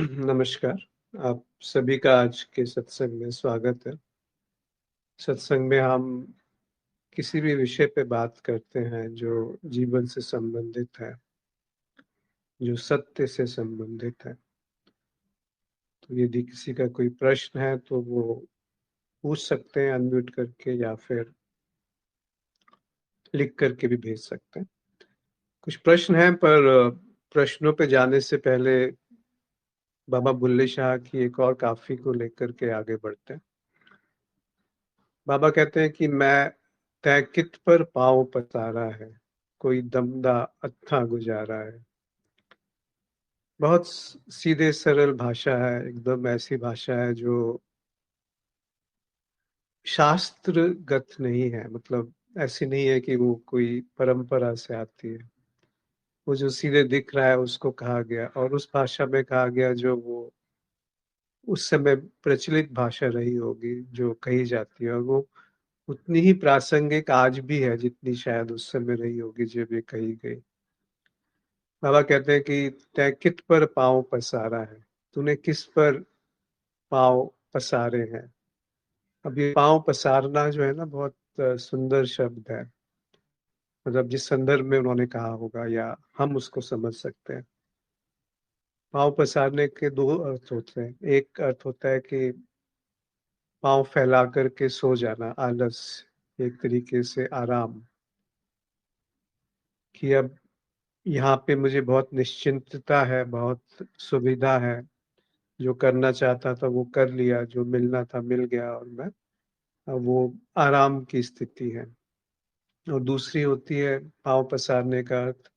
नमस्कार। आप सभी का आज के सत्संग में स्वागत है। सत्संग में हम किसी भी विषय पे बात करते हैं जो जीवन से संबंधित है, जो सत्य से संबंधित है। तो यदि किसी का कोई प्रश्न है तो वो पूछ सकते हैं अनम्यूट करके, या फिर लिख करके भी भेज सकते हैं। कुछ प्रश्न हैं, पर प्रश्नों पे जाने से पहले बाबा बुल्ले शाह की एक और काफ़ी को लेकर के आगे बढ़ते हैं। बाबा कहते हैं कि मैं तय कित पर पाँव पसारा है, कोई दमदा अत्था गुजारा है। बहुत सीधे सरल भाषा है, एकदम ऐसी भाषा है जो शास्त्रगत नहीं है। मतलब ऐसी नहीं है कि वो कोई परंपरा से आती है। वो जो सीधे दिख रहा है उसको कहा गया, और उस भाषा में कहा गया जो वो उस समय प्रचलित भाषा रही होगी जो कही जाती है, और वो उतनी ही प्रासंगिक आज भी है जितनी शायद उस समय रही होगी जब ये कही गई। बाबा कहते हैं कि तय कित पर पाँव पसारा है, तूने किस पर पाँव पसारे हैं। अब ये पाँव पसारना जो है ना, बहुत सुंदर शब्द है। मतलब जिस संदर्भ में उन्होंने कहा होगा, या हम उसको समझ सकते हैं। पाँव पसारने के दो अर्थ होते हैं। एक अर्थ होता है कि पाँव फैला करके सो जाना, आलस, एक तरीके से आराम, कि अब यहाँ पे मुझे बहुत निश्चिंतता है, बहुत सुविधा है। जो करना चाहता था वो कर लिया, जो मिलना था मिल गया, और मैं अब वो आराम की स्थिति है। और दूसरी होती है पाँव पसारने का अर्थ,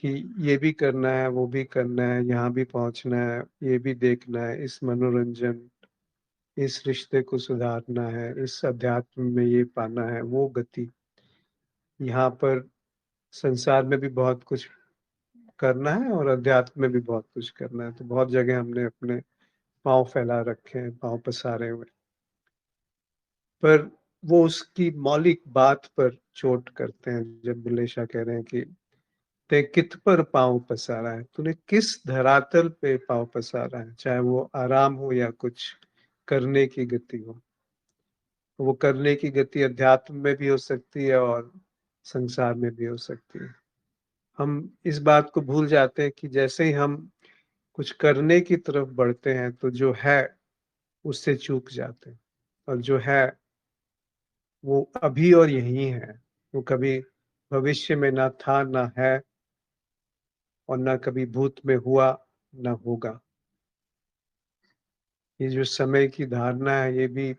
कि ये भी करना है, वो भी करना है, यहाँ भी पहुँचना है, ये भी देखना है, इस मनोरंजन, इस रिश्ते को सुधारना है, इस अध्यात्म में ये पाना है, वो गति। यहाँ पर संसार में भी बहुत कुछ करना है और अध्यात्म में भी बहुत कुछ करना है। तो बहुत जगह हमने अपने पाँव फैला रखे हैं, पाँव पसारे हुए, पर वो उसकी मौलिक बात पर चोट करते हैं जब बुल्ले शाह कह रहे हैं कि ते कित पर पाँव पसारा है, तूने किस धरातल पे पाँव पसारा है। चाहे वो आराम हो या कुछ करने की गति हो। वो करने की गति अध्यात्म में भी हो सकती है और संसार में भी हो सकती है। हम इस बात को भूल जाते हैं कि जैसे ही हम कुछ करने की तरफ बढ़ते हैं तो जो है उससे चूक जाते हैं, और जो है वो अभी और यही है। वो कभी भविष्य में ना था ना है, और ना कभी भूत में हुआ ना होगा। ये जो समय की धारणा है ये भी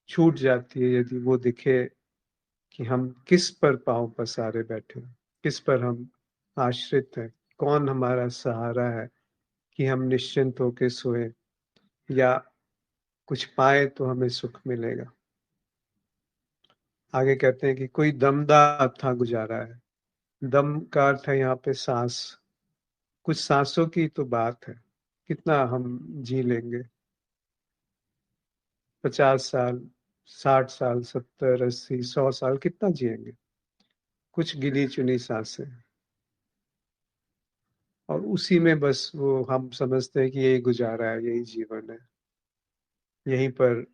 छूट जाती है यदि वो दिखे कि हम किस पर पांव पसारे बैठे हैं, किस पर हम आश्रित हैं, कौन हमारा सहारा है कि हम निश्चिंत होके सोए, या कुछ पाए तो हमें सुख मिलेगा। आगे कहते हैं कि कोई दमदा था गुजारा है। दम का अर्थ है यहाँ पे सांस। कुछ सांसों की तो बात है। कितना हम जी लेंगे, 50 साल, 60 साल, 70, 80, 100 साल, कितना जिएंगे। कुछ गिनी चुनी सांसें, और उसी में बस वो हम समझते हैं कि यही गुजारा है, यही जीवन है, यहीं पर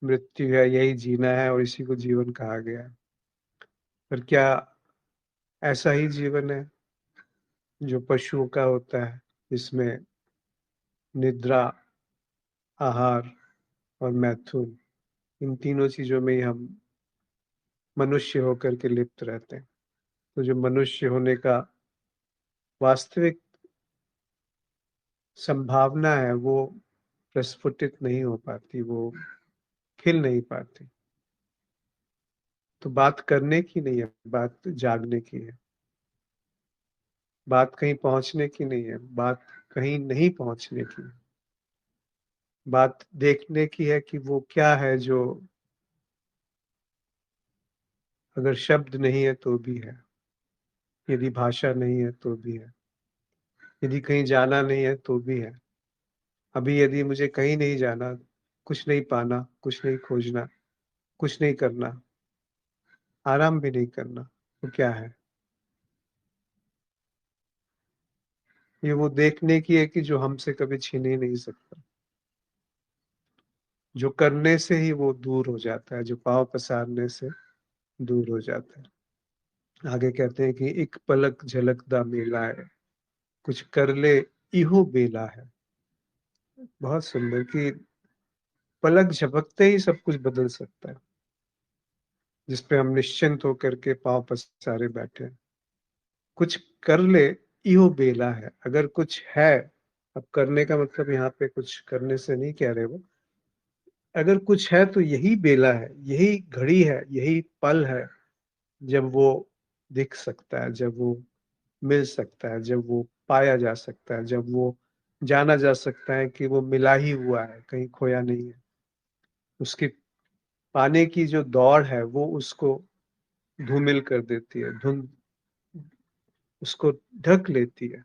मृत्यु है, यही जीना है, और इसी को जीवन कहा गया है। पर क्या ऐसा ही जीवन है जो पशुओं का होता है, जिसमें निद्रा, आहार और मैथुन, इन तीनों चीजों में ही हम मनुष्य होकर के लिप्त रहते हैं। तो जो मनुष्य होने का वास्तविक संभावना है वो प्रस्फुटित नहीं हो पाती, वो खिल नहीं पाती। तो बात करने की नहीं है, बात जागने की है। बात कहीं पहुंचने की नहीं है, बात कहीं नहीं पहुंचने की है। बात देखने की है कि वो क्या है जो अगर शब्द नहीं है तो भी है, यदि भाषा नहीं है तो भी है, यदि कहीं जाना नहीं है तो भी है। अभी यदि मुझे कहीं नहीं जाना, कुछ नहीं पाना, कुछ नहीं खोजना, कुछ नहीं करना, आराम भी नहीं करना, तो क्या है। ये वो देखने की है कि जो हमसे कभी छीन ही नहीं सकता, जो करने से ही वो दूर हो जाता है, जो पाँव पसारने से दूर हो जाता है। आगे कहते हैं कि एक पलक झलकदा मेला है, कुछ कर ले इहो बेला है। बहुत सुंदर कि पलक झपकते ही सब कुछ बदल सकता है, जिस पे हम निश्चिंत होकर के पाँव पसारे बैठे हैं। कुछ कर ले इहो बेला है, अगर कुछ है, अब करने का मतलब यहाँ पे कुछ करने से नहीं कह रहे वो, अगर कुछ है तो यही बेला है, यही घड़ी है, यही पल है, जब वो दिख सकता है, जब वो मिल सकता है, जब वो पाया जा सकता है, जब वो जाना जा सकता है कि वो मिला ही हुआ है, कहीं खोया नहीं है। उसकी पाने की जो दौड़ है वो उसको धूमिल कर देती है, धुंध उसको ढक लेती है।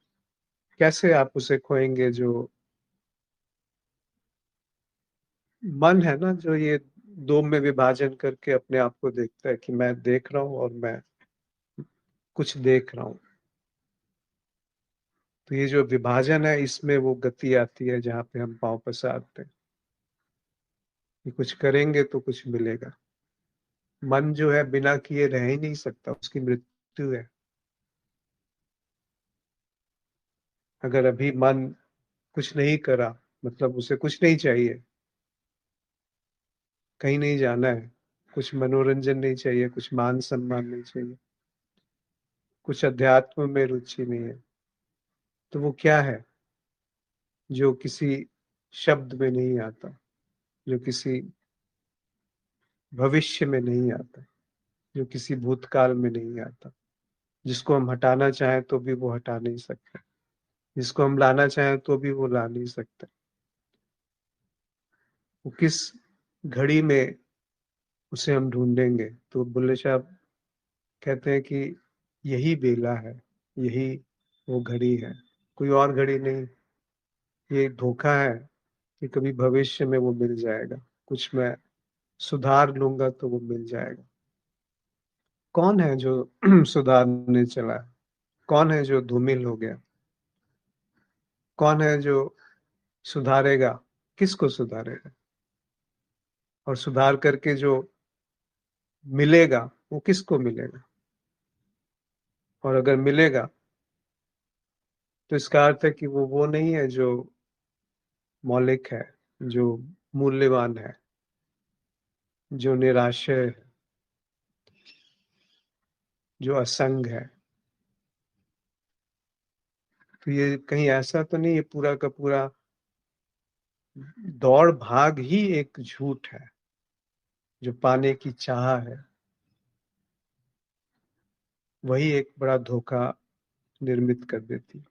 कैसे आप उसे खोएंगे? जो मन है ना, जो ये दो में विभाजन करके अपने आप को देखता है कि मैं देख रहा हूँ और मैं कुछ देख रहा हूँ। तो ये जो विभाजन है, इसमें वो गति आती है जहाँ पे हम पाँव पसारते हैं कि कुछ करेंगे तो कुछ मिलेगा। मन जो है बिना किए रह ही नहीं सकता, उसकी मृत्यु है। अगर अभी मन कुछ नहीं करा, मतलब उसे कुछ नहीं चाहिए, कहीं नहीं जाना है, कुछ मनोरंजन नहीं चाहिए, कुछ मान सम्मान नहीं चाहिए, कुछ अध्यात्म में रुचि नहीं है, तो वो क्या है जो किसी शब्द में नहीं आता, जो किसी भविष्य में नहीं आता, जो किसी भूतकाल में नहीं आता, जिसको हम हटाना चाहें तो भी वो हटा नहीं सकते, जिसको हम लाना चाहें तो भी वो ला नहीं सकते। वो किस घड़ी में उसे हम ढूंढेंगे? तो बुल्ले साहब कहते हैं कि यही बेला है, यही वो घड़ी है, कोई और घड़ी नहीं। ये धोखा है कि कभी भविष्य में वो मिल जाएगा, कुछ मैं सुधार लूंगा तो वो मिल जाएगा। कौन है जो सुधारने चला है? कौन है जो धूमिल हो गया? कौन है जो सुधारेगा? किसको सुधारेगा? और सुधार करके जो मिलेगा, वो किसको मिलेगा? और अगर मिलेगा तो इसका अर्थ है कि वो नहीं है जो मौलिक है, जो मूल्यवान है, जो निराशय है, जो असंग है। तो ये कहीं ऐसा तो नहीं, ये पूरा का पूरा दौड़ भाग ही एक झूठ है, जो पाने की चाह है वही एक बड़ा धोखा निर्मित कर देती।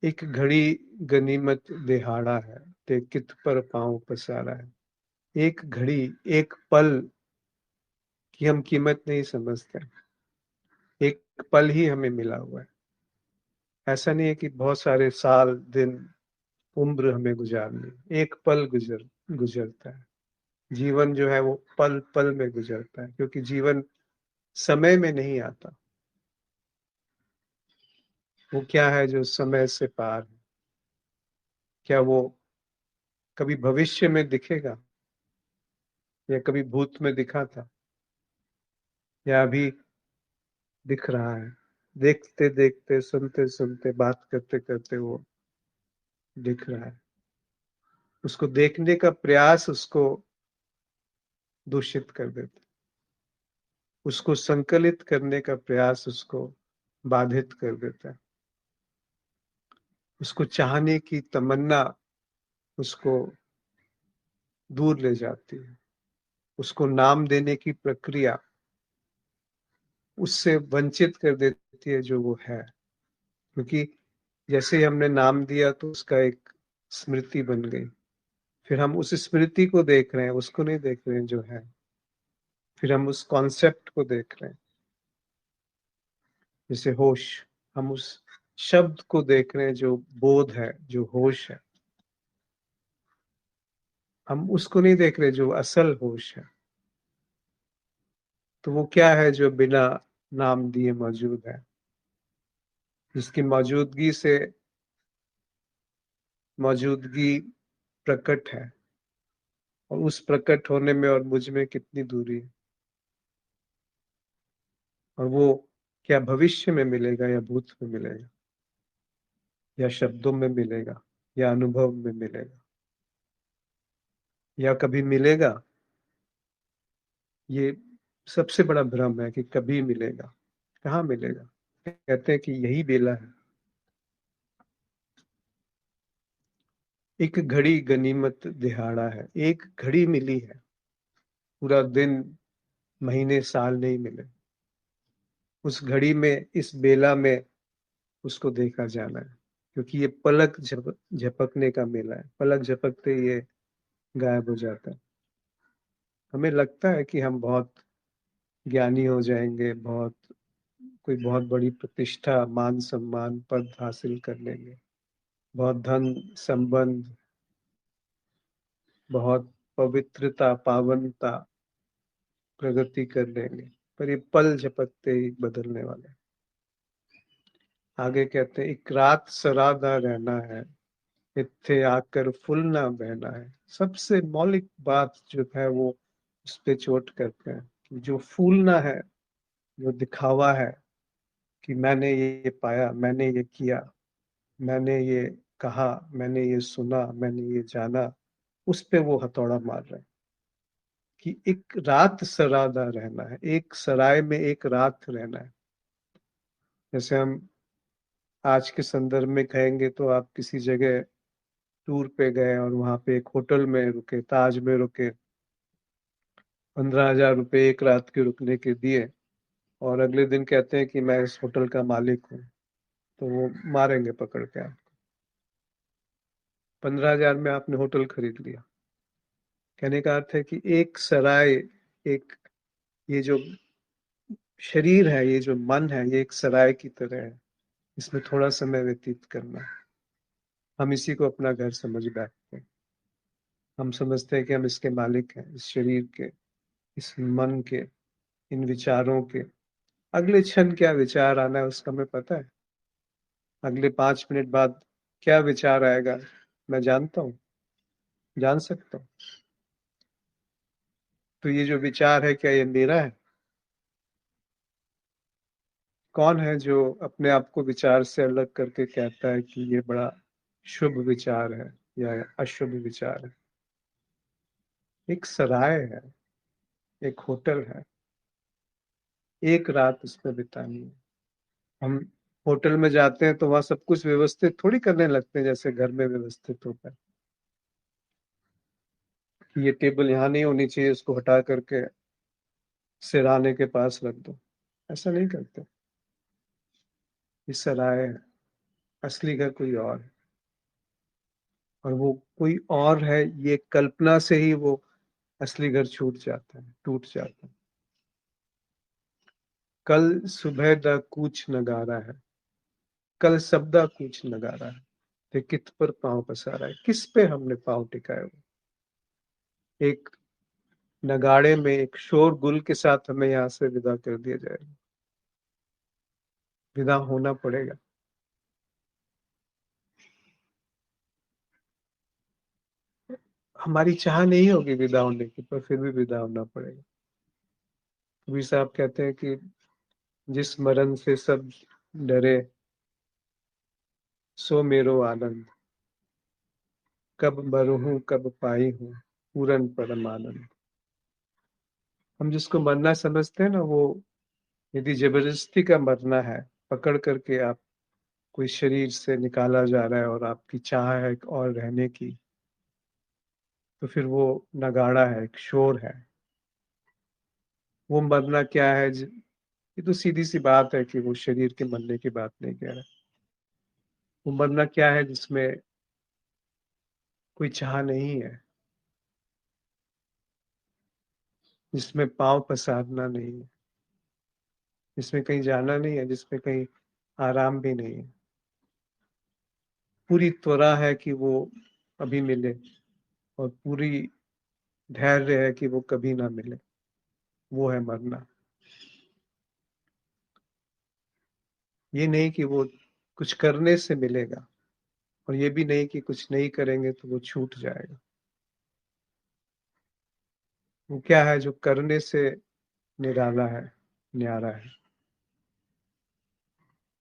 एक घड़ी गनीमत दिहाड़ा है, ते कित पर पांव पसारा है। एक घड़ी, एक पल की हम कीमत नहीं समझते, एक पल ही हमें मिला हुआ है। ऐसा नहीं है कि बहुत सारे साल, दिन, उम्र हमें गुजारनी, एक पल गुजरता है। जीवन जो है वो पल पल में गुजरता है, क्योंकि जीवन समय में नहीं आता। वो क्या है जो समय से पार है? क्या वो कभी भविष्य में दिखेगा, या कभी भूत में दिखा था, या अभी दिख रहा है? देखते देखते, सुनते सुनते, बात करते करते वो दिख रहा है। उसको देखने का प्रयास उसको दूषित कर देता, उसको संकलित करने का प्रयास उसको बाधित कर देता है, उसको चाहने की तमन्ना उसको दूर ले जाती है, उसको नाम देने की प्रक्रिया उससे वंचित कर देती है जो वो है। क्योंकि जैसे ही हमने नाम दिया तो उसका एक स्मृति बन गई, फिर हम उस स्मृति को देख रहे हैं, उसको नहीं देख रहे हैं जो है। फिर हम उस कॉन्सेप्ट को देख रहे हैं, जैसे होश, हम उस शब्द को देख रहे हैं जो बोध है, जो होश है। हम उसको नहीं देख रहे जो असल होश है। तो वो क्या है जो बिना नाम दिए मौजूद है? जिसकी मौजूदगी प्रकट है, और उस प्रकट होने में और मुझ में कितनी दूरी है। और वो क्या भविष्य में मिलेगा या भूत में मिलेगा, या शब्दों में मिलेगा, या अनुभव में मिलेगा, या कभी मिलेगा, ये सबसे बड़ा भ्रम है कि कभी मिलेगा। कहाँ मिलेगा? कहते हैं कि यही बेला है। एक घड़ी गनीमत दिहाड़ा है, एक घड़ी मिली है, पूरा दिन महीने साल नहीं मिले। उस घड़ी में, इस बेला में उसको देखा जाना है, क्योंकि ये पलक झपकने का मेला है। पलक झपकते ही ये गायब हो जाता है। हमें लगता है कि हम बहुत ज्ञानी हो जाएंगे, कोई बहुत बड़ी प्रतिष्ठा, मान सम्मान, पद हासिल कर लेंगे, बहुत धन संबंध, बहुत पवित्रता, पावनता, प्रगति कर लेंगे। पर ये पल झपकते ही बदलने वाले हैं। आगे कहते हैं, एक रात सराधा रहना है, इत्थे आकर फूल ना बहना है। सबसे मौलिक बात जो है वो उस पे चोट करते हैं कि जो फूलना है, जो दिखावा है कि मैंने ये पाया, मैंने ये किया, मैंने ये कहा, मैंने ये सुना, मैंने ये जाना, उस पे वो हथौड़ा मार रहे हैं कि एक रात सरादा रहना है, एक सराय में एक रात रहना है। जैसे हम आज के संदर्भ में कहेंगे तो आप किसी जगह टूर पे गए और वहां पे एक होटल में रुके, ताज में रुके, 15,000 रुपये एक रात के रुकने के दिए, और अगले दिन कहते हैं कि मैं इस होटल का मालिक हूँ, तो वो मारेंगे पकड़ के आप। 15,000 में आपने होटल खरीद लिया। कहने का अर्थ है कि एक सराय, एक, ये जो शरीर है, ये जो मन है, ये एक सराय की तरह है। इसमें थोड़ा समय व्यतीत करना है। हम इसी को अपना घर समझ बैठते हैं। हम समझते हैं कि हम इसके मालिक हैं, इस शरीर के, इस मन के, इन विचारों के। अगले क्षण क्या विचार आना है उसका हमें पता है। अगले 5 मिनट बाद क्या विचार आएगा मैं जानता हूँ, जान सकता हूँ। तो ये जो विचार है, क्या ये मेरा है? कौन है जो अपने आप को विचार से अलग करके कहता है कि ये बड़ा शुभ विचार है या अशुभ विचार है? एक सराय है, एक होटल है, एक रात उसमें बितानी है। हम होटल में जाते हैं तो वहां सब कुछ व्यवस्थित थोड़ी करने लगते हैं जैसे घर में व्यवस्थित होता है कि ये टेबल यहाँ नहीं होनी चाहिए, उसको हटा करके सिरहाने के पास रख दो। ऐसा नहीं करते। ये सराय है, असली घर कोई और है। और वो कोई और है, ये कल्पना से ही वो असली घर छूट जाता है, टूट जाता है। कल सुबह दा कूच नगारा है, कल शब्दा कूच नगारा है। ते कित पर पांव पसारा है, किस पे हमने पांव टिकाए हुए? एक नगाड़े में, एक शोर गुल के साथ हमें यहाँ से विदा कर दिया जाएगा। विदा होना पड़ेगा। हमारी चाह नहीं होगी विदा होने की, पर फिर भी विदा होना पड़ेगा। कबीर साहब कहते हैं कि जिस मरण से सब डरे, सो मेरो आनंद, कब मरूं कब पाई हूँ पूरन परम आनंद। हम जिसको मरना समझते हैं ना, वो यदि जबरदस्ती का मरना है, पकड़ करके आप कोई शरीर से निकाला जा रहा है और आपकी चाह है एक और रहने की, तो फिर वो नगाड़ा है, एक शोर है। वो मरना क्या है? ये तो सीधी सी बात है कि वो शरीर के मरने की बात नहीं कह रहा। वो मरना क्या है? जिसमें कोई चाह नहीं है, जिसमें पांव पसारना नहीं है, जिसमें कहीं जाना नहीं है, जिसमें कहीं आराम भी नहीं है। पूरी त्वरा है कि वो अभी मिले, और पूरी धैर्य है कि वो कभी ना मिले। वो है मरना। ये नहीं कि वो कुछ करने से मिलेगा, और ये भी नहीं कि कुछ नहीं करेंगे तो वो छूट जाएगा। वो क्या है जो करने से निराला है, न्यारा है।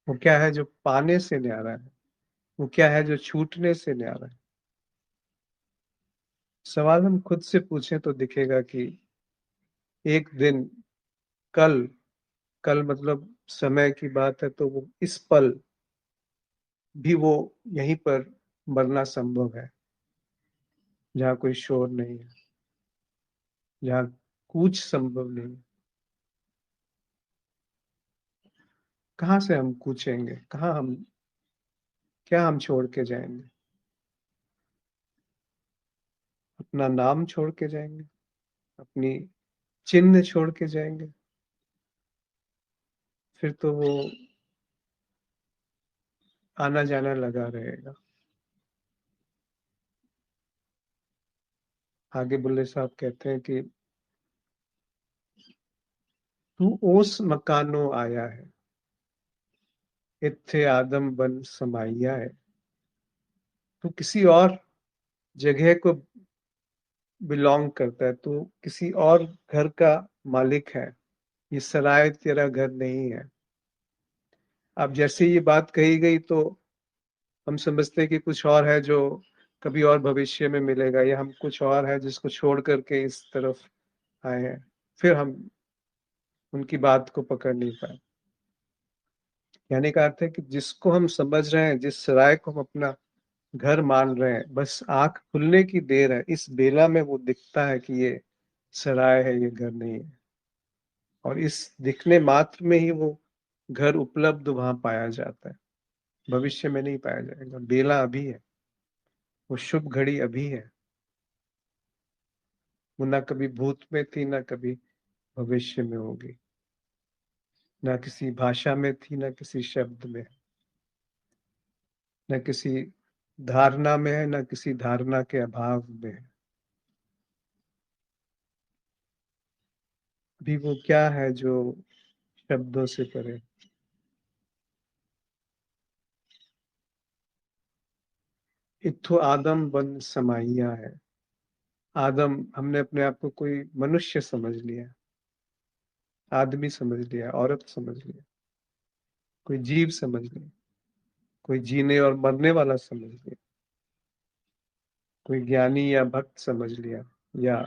वो क्या है जो पाने से न्यारा है। वो क्या है जो छूटने से न्यारा है। सवाल हम खुद से पूछें तो दिखेगा कि एक दिन, कल, कल मतलब समय की बात है, तो वो इस पल भी वो यहीं पर मरना संभव है, जहाँ कोई शोर नहीं है, जहाँ कुछ संभव नहीं है। कहाँ से हम कूचेंगे, कहाँ हम, क्या हम छोड़ के जाएंगे? अपना नाम छोड़ के जाएंगे, अपनी चिन्ह छोड़ के जाएंगे? फिर तो वो आना जाना लगा रहेगा। आगे बुल्ले साहब कहते हैं कि तू ओस मकानो आया है, इत्थे आदम बन समाइया है। तू किसी और जगह को बिलोंग करता है, तू किसी और घर का मालिक है। ये सराय तेरा घर नहीं है। अब जैसे ये बात कही गई तो हम समझते हैं कि कुछ और है जो कभी और भविष्य में मिलेगा, या हम कुछ और है जिसको छोड़ करके इस तरफ आए हैं। फिर हम उनकी बात को पकड़ नहीं पाए। कहने का अर्थ है कि जिसको हम समझ रहे हैं, जिस सराय को हम अपना घर मान रहे हैं, बस आंख खुलने की देर है, इस बेला में वो दिखता है कि ये सराय है, ये घर नहीं है। और इस दिखने मात्र में ही वो घर उपलब्ध वहां पाया जाता है, भविष्य में नहीं पाया जाएगा। बेला अभी है, वो शुभ घड़ी अभी है। वो ना कभी भूत में थी, ना कभी भविष्य में होगी, ना किसी भाषा में थी, ना किसी शब्द में, ना किसी धारणा में है, ना किसी धारणा के अभाव में है। अभी वो क्या है जो शब्दों से परे? इत्थु आदम बन समाइया है। आदम, हमने अपने आप को कोई मनुष्य समझ लिया, आदमी समझ लिया, औरत समझ लिया, कोई जीव समझ लिया, कोई जीने और मरने वाला समझ लिया, कोई ज्ञानी या भक्त समझ लिया, या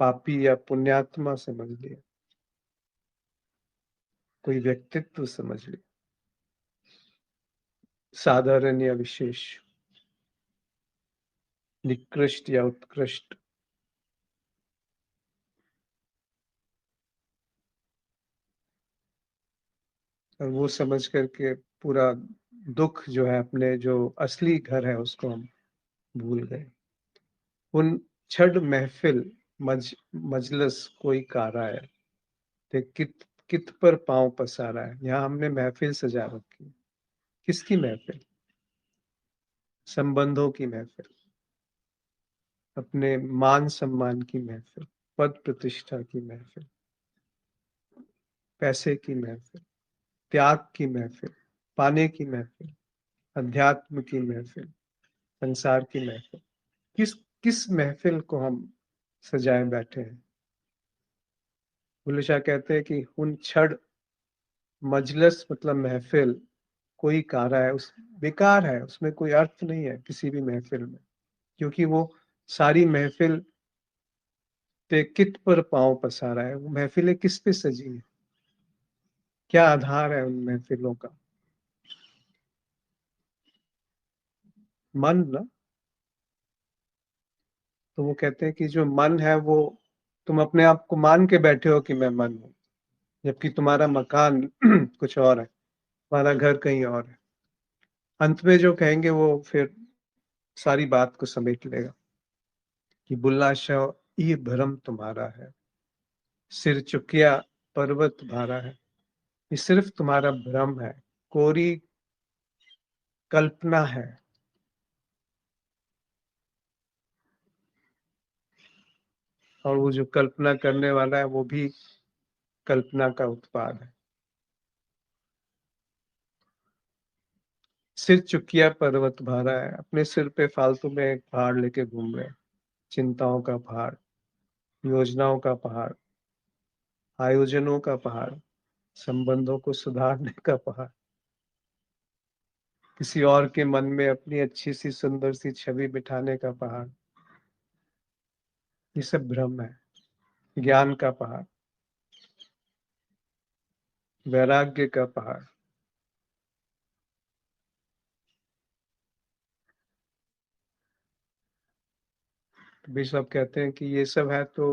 पापी या पुण्यात्मा समझ लिया, कोई व्यक्तित्व समझ लिया, साधारण या विशेष, निकृष्ट या उत्कृष्ट। और वो समझ करके पूरा दुख जो है, अपने जो असली घर है उसको हम भूल गए। उन छड़ महफिल मजलस कोई कारा है, ते कित कित पर पांव पसारा है। यहाँ हमने महफिल सजा रखी है। किसकी महफिल? संबंधों की महफिल, अपने मान सम्मान की महफिल, पद प्रतिष्ठा की महफिल, पैसे की महफिल, त्याग की महफिल, पाने की महफिल, अध्यात्म की महफिल, संसार की महफिल। किस किस महफिल को हम सजाए बैठे हैं? बुल्ले शाह कहते हैं कि उन छड़ मजलस मतलब महफिल कोई कारा है, उस बेकार है, उसमें कोई अर्थ नहीं है किसी भी महफिल में। क्योंकि वो सारी महफिल पे कित पर पांव पसारा है। वो महफिलें किस पे सजी है? क्या आधार है उन महफिलों का? मन ना। तो वो कहते हैं कि जो मन है वो, तुम अपने आप को मान के बैठे हो कि मैं मन हूं, जबकि तुम्हारा मकान कुछ और है, तुम्हारा घर कहीं और है। अंत में जो कहेंगे वो फिर सारी बात को समेट लेगा कि बुल्ला शाह, ये भ्रम तुम्हारा है, सिर चुकिया पर्वत भारा है। ये सिर्फ तुम्हारा भ्रम है, कोरी कल्पना है। और वो जो कल्पना करने वाला है वो भी कल्पना का उत्पाद है। सिर चुकिया पर्वत भारा है, अपने सिर पे फालतू में एक पहाड़ लेके घूम रहे हैं। चिंताओं का पहाड़, योजनाओं का पहाड़, आयोजनों का पहाड़, संबंधों को सुधारने का पहाड़, किसी और के मन में अपनी अच्छी सी सुंदर सी छवि बिठाने का पहाड़। ये सब भ्रम है। ज्ञान का पहाड़, वैराग्य का पहाड़। भी सब कहते हैं कि ये सब है तो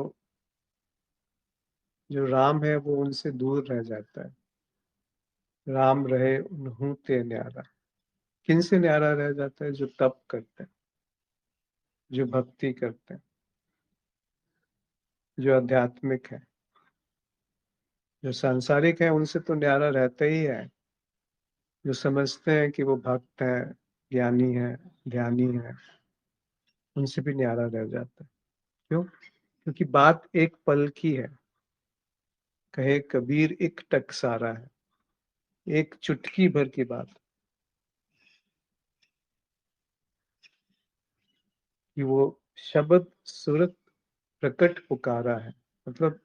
जो राम है वो उनसे दूर रह जाता है। राम रहे उन्हूं ते न्यारा। किन से न्यारा रह जाता है? जो तप करते हैं, जो भक्ति करते हैं, जो आध्यात्मिक है। जो सांसारिक है उनसे तो न्यारा रहता ही है। जो समझते हैं कि वो भक्त है, ज्ञानी है, ध्यानी है, उनसे भी न्यारा रह जाता है। क्यों? क्योंकि बात एक पल की है। कहे कबीर एक टकसारा है, एक चुटकी भर की बात। कि वो शब्द सूरत प्रकट पुकारा है। मतलब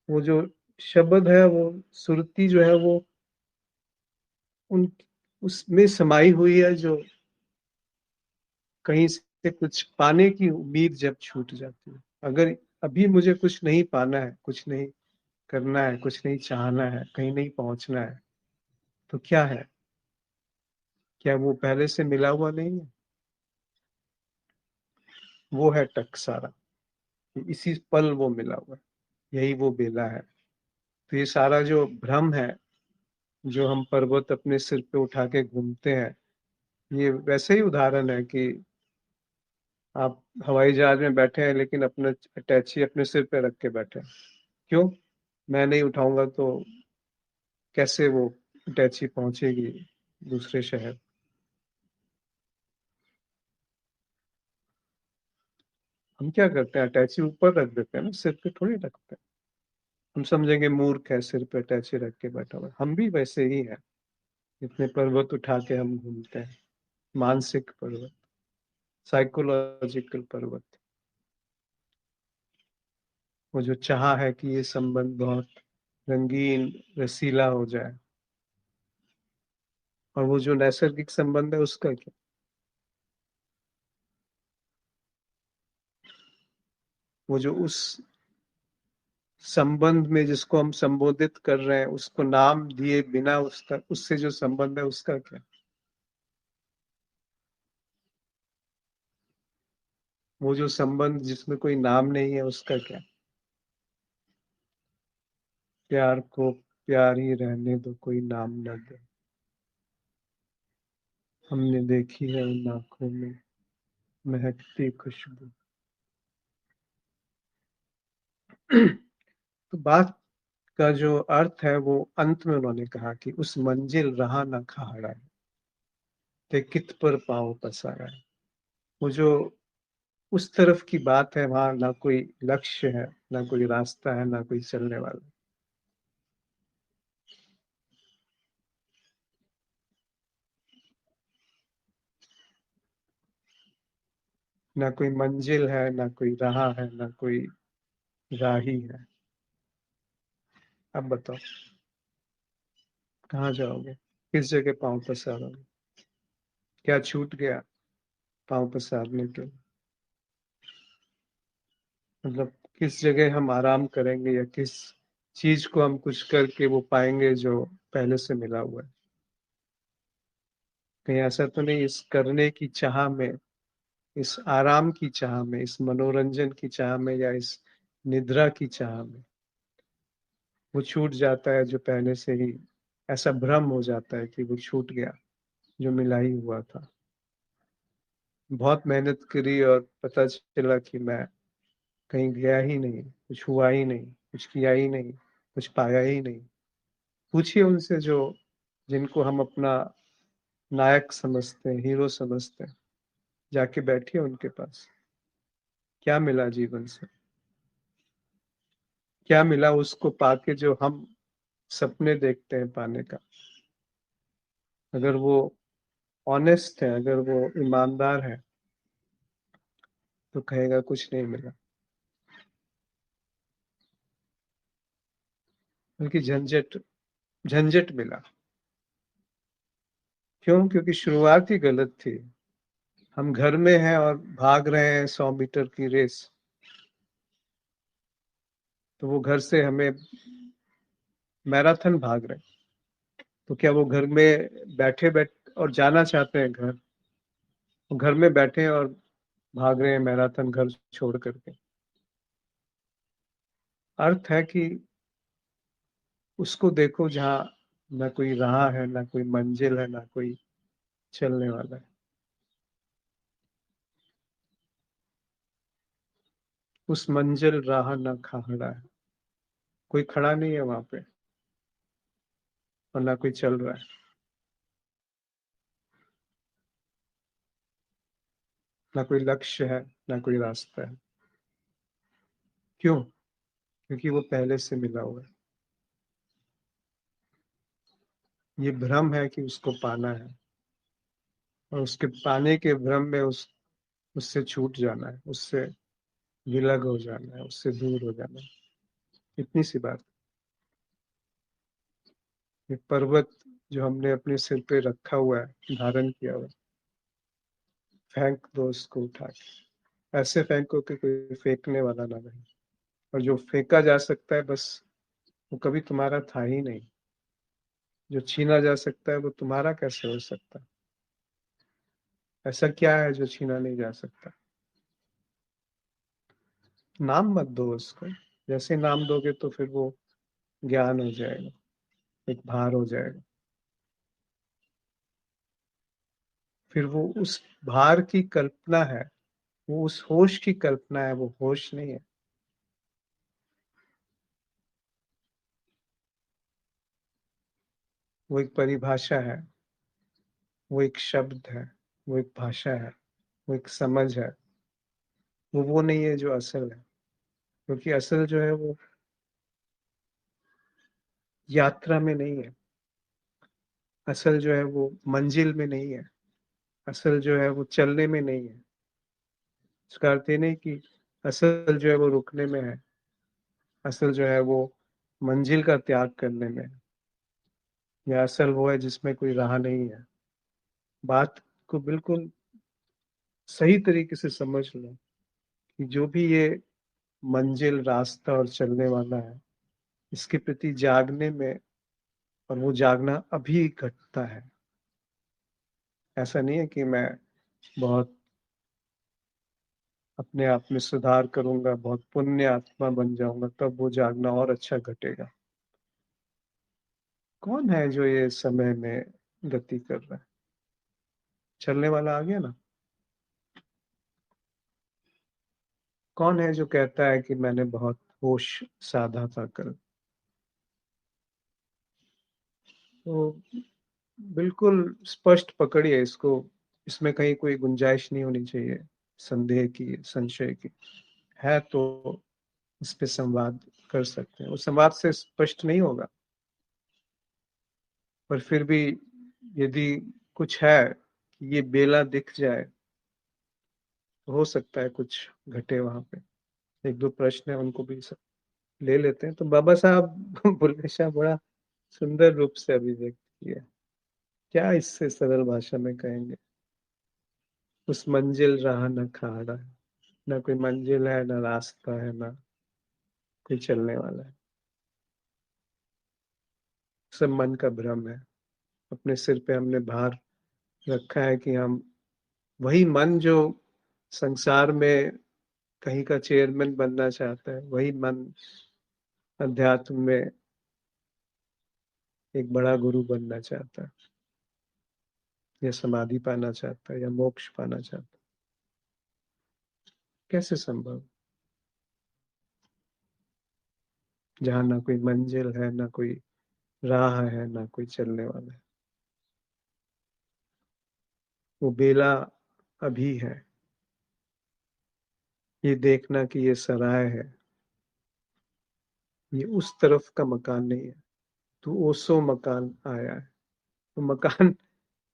वो जो शब्द है, वो सुरती जो है वो उन उसमें समाई हुई है, जो कहीं से कुछ पाने की उम्मीद जब छूट जाती है। अगर अभी मुझे कुछ नहीं पाना है, कुछ नहीं करना है, कुछ नहीं चाहना है, कहीं नहीं पहुंचना है, तो क्या है? क्या वो पहले से मिला हुआ नहीं है? वो है टकसारा। इसी पल वो मिला हुआ है, यही वो बेला है। तो ये सारा जो भ्रम है, जो हम पर्वत अपने सिर पे उठा के घूमते हैं, ये वैसे ही उदाहरण है कि आप हवाई जहाज में बैठे हैं लेकिन अपना अटैची अपने सिर पे रख के बैठे हैं। क्यों? मैं नहीं उठाऊंगा तो कैसे वो अटैची पहुंचेगी दूसरे शहर? हम क्या करते हैं? अटैची ऊपर रख देते हैं ना, सिर पे थोड़ी रखते हैं। हम समझेंगे मूर्ख है सिर पे अटैची रख के बैठा हुआ है। हम भी वैसे ही हैं। इतने पर्वत उठा के हम घूमते हैं। मानसिक पर्वत, साइकोलॉजिकल पर्वत। वो जो चाह है कि ये संबंध बहुत रंगीन, रसीला हो जाए। और वो जो नैसर्गिक संबंध है उसका क्या? वो जो उस संबंध में जिसको हम संबोधित कर रहे हैं, उसको नाम दिए बिना उसका, उससे जो संबंध है उसका क्या? वो जो संबंध जिसमें कोई नाम नहीं है उसका क्या? प्यार को प्यार ही रहने दो, कोई नाम न दे। हमने देखी है उन आंखों में महकती खुशबू। तो बात का जो अर्थ है वो अंत में उन्होंने कहा कि उस मंजिल रहा न खहाड़ा है, ते कित पर पाँव पसारा है। वो जो उस तरफ की बात है, वहां ना कोई लक्ष्य है, ना कोई रास्ता है, ना कोई चलने वाला। ना कोई मंजिल है, ना कोई राह है, ना कोई राही है। अब बताओ, कहाँ जाओगे? किस जगह पाँव पसारोगे? क्या छूट गया पाँव पसारने के लिए? मतलब किस जगह हम आराम करेंगे, या किस चीज को हम कुछ करके वो पाएंगे जो पहले से मिला हुआ है? कहीं ऐसा तो नहीं इस करने की चाह में, इस आराम की चाह में, इस मनोरंजन की चाह में, या इस निद्रा की चाह में वो छूट जाता है जो पहले से ही, ऐसा भ्रम हो जाता है कि वो छूट गया जो मिला ही हुआ था। बहुत मेहनत करी और पता चला कि मैं कहीं गया ही नहीं, कुछ हुआ ही नहीं, कुछ किया ही नहीं, कुछ पाया ही नहीं। पूछिए उनसे जो, जिनको हम अपना नायक समझते हैं, हीरो समझते हैं। जाके बैठिए उनके पास। क्या मिला जीवन से? क्या मिला उसको पाके जो हम सपने देखते हैं पाने का? अगर वो ऑनेस्ट है, अगर वो ईमानदार है तो कहेगा कुछ नहीं मिला, बल्कि झंझट झंझट मिला। क्यों? क्योंकि शुरुआत ही गलत थी। हम घर में हैं और भाग रहे हैं 100 मीटर की रेस, तो वो घर से हमें मैराथन भाग रहे हैं, तो क्या वो घर में बैठ और जाना चाहते हैं घर, वो घर में बैठे और भाग रहे हैं मैराथन घर छोड़ करके। अर्थ है कि उसको देखो जहाँ ना कोई राह है, ना कोई मंजिल है, ना कोई चलने वाला है। उस मंजिल राह ना खाहड़ा है, कोई खड़ा नहीं है वहां पे और ना कोई चल रहा है। ना कोई लक्ष्य है, ना कोई रास्ता है। क्यों? क्योंकि वो पहले से मिला हुआ है। ये भ्रम है कि उसको पाना है, और उसके पाने के भ्रम में उससे छूट जाना है, उससे विलग हो जाना है, उससे दूर हो जाना है। इतनी सी बात। ये पर्वत जो हमने अपने सिर पे रखा हुआ है, धारण किया हुआ है, फेंक दो उसको उठा के। ऐसे फेंको कि कोई फेंकने वाला ना रहे। और जो फेंका जा सकता है बस, वो कभी तुम्हारा था ही नहीं। जो छीना जा सकता है वो तुम्हारा कैसे हो सकता है? ऐसा क्या है जो छीना नहीं जा सकता? नाम मत दो उसको। जैसे नाम दोगे तो फिर वो ज्ञान हो जाएगा, एक भार हो जाएगा। फिर वो उस भार की कल्पना है, वो उस होश की कल्पना है, वो होश नहीं है। वो एक परिभाषा है, वो एक शब्द है, वो एक भाषा है, वो एक समझ है। वो नहीं है जो असल है। क्योंकि असल जो है वो यात्रा में नहीं है। असल जो है वो मंजिल में नहीं है। असल जो है वो चलने में नहीं है। इसका अर्थ ये नहीं कि असल जो है वो रुकने में है। असल जो है वो मंजिल का त्याग करने में है। या असल वो है जिसमें कोई राह नहीं है। बात को बिल्कुल सही तरीके से समझ लो कि जो भी ये मंजिल, रास्ता और चलने वाला है, इसके प्रति जागने में, और वो जागना अभी घटता है। ऐसा नहीं है कि मैं बहुत अपने आप में सुधार करूंगा, बहुत पुण्य आत्मा बन जाऊंगा तब वो जागना और अच्छा घटेगा। कौन है जो ये समय में गति कर रहा है? चलने वाला आ गया ना। कौन है जो कहता है कि मैंने बहुत होश साधा था कल? तो बिल्कुल स्पष्ट पकड़िए इसको। इसमें कहीं कोई गुंजाइश नहीं होनी चाहिए संदेह की, संशय की। है तो इस पे संवाद कर सकते हैं। उस संवाद से स्पष्ट नहीं होगा, पर फिर भी यदि कुछ है कि ये बेला दिख जाए, तो हो सकता है कुछ घटे वहां पे। एक दो प्रश्न है, उनको भी सब ले लेते हैं। तो बाबा साहब बुल्ले शाह बड़ा सुंदर रूप से अभिव्यक्त किया। क्या इससे सरल भाषा में कहेंगे? उस मंजिल राह न खाड़ा है, ना कोई मंजिल है, ना रास्ता है, ना कोई चलने वाला है। सब मन का भ्रम है। अपने सिर पे हमने भार रखा है कि हम वही मन जो संसार में कहीं का चेयरमैन बनना चाहता है, वही मन अध्यात्म में एक बड़ा गुरु बनना चाहता है, या समाधि पाना चाहता है, या मोक्ष पाना चाहता है। कैसे संभव? जहाँ ना कोई मंजिल है, ना कोई राह है, ना कोई चलने वाला है। वो बेला अभी है। ये देखना कि ये सराय है, ये उस तरफ का मकान नहीं है। तो ओसो मकान आया है। तो मकान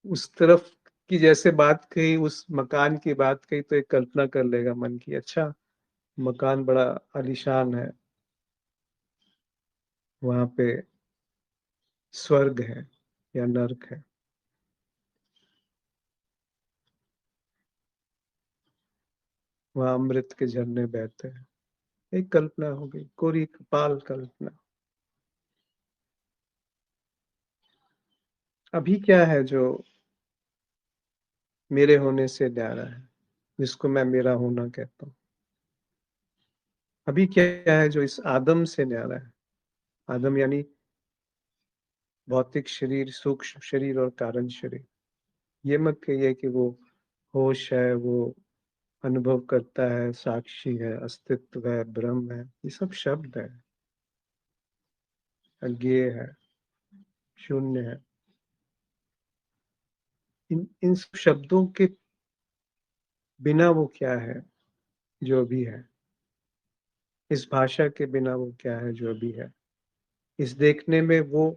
उस तरफ कि जैसे बात कही, उस मकान की बात कही, तो एक कल्पना कर लेगा मन की, अच्छा मकान बड़ा आलीशान है, वहां पे स्वर्ग है या नर्क है। वहां अमृत के झरने बहते हैं। एक कल्पना हो गई, कोरी कपाल कल्पना। अभी क्या है जो मेरे होने से न्यारा है, जिसको मैं मेरा होना कहता हूँ? अभी क्या है जो इस आदम से न्यारा है? आदम यानी भौतिक शरीर, सूक्ष्म शरीर और कारण शरीर। ये मत कहिए कि वो होश है, वो अनुभव करता है, साक्षी है, अस्तित्व है, ब्रह्म है। ये सब शब्द है, अज्ञेय है, शून्य है। इन सब शब्दों के बिना वो क्या है जो भी है? इस भाषा के बिना वो क्या है जो भी है? इस देखने में वो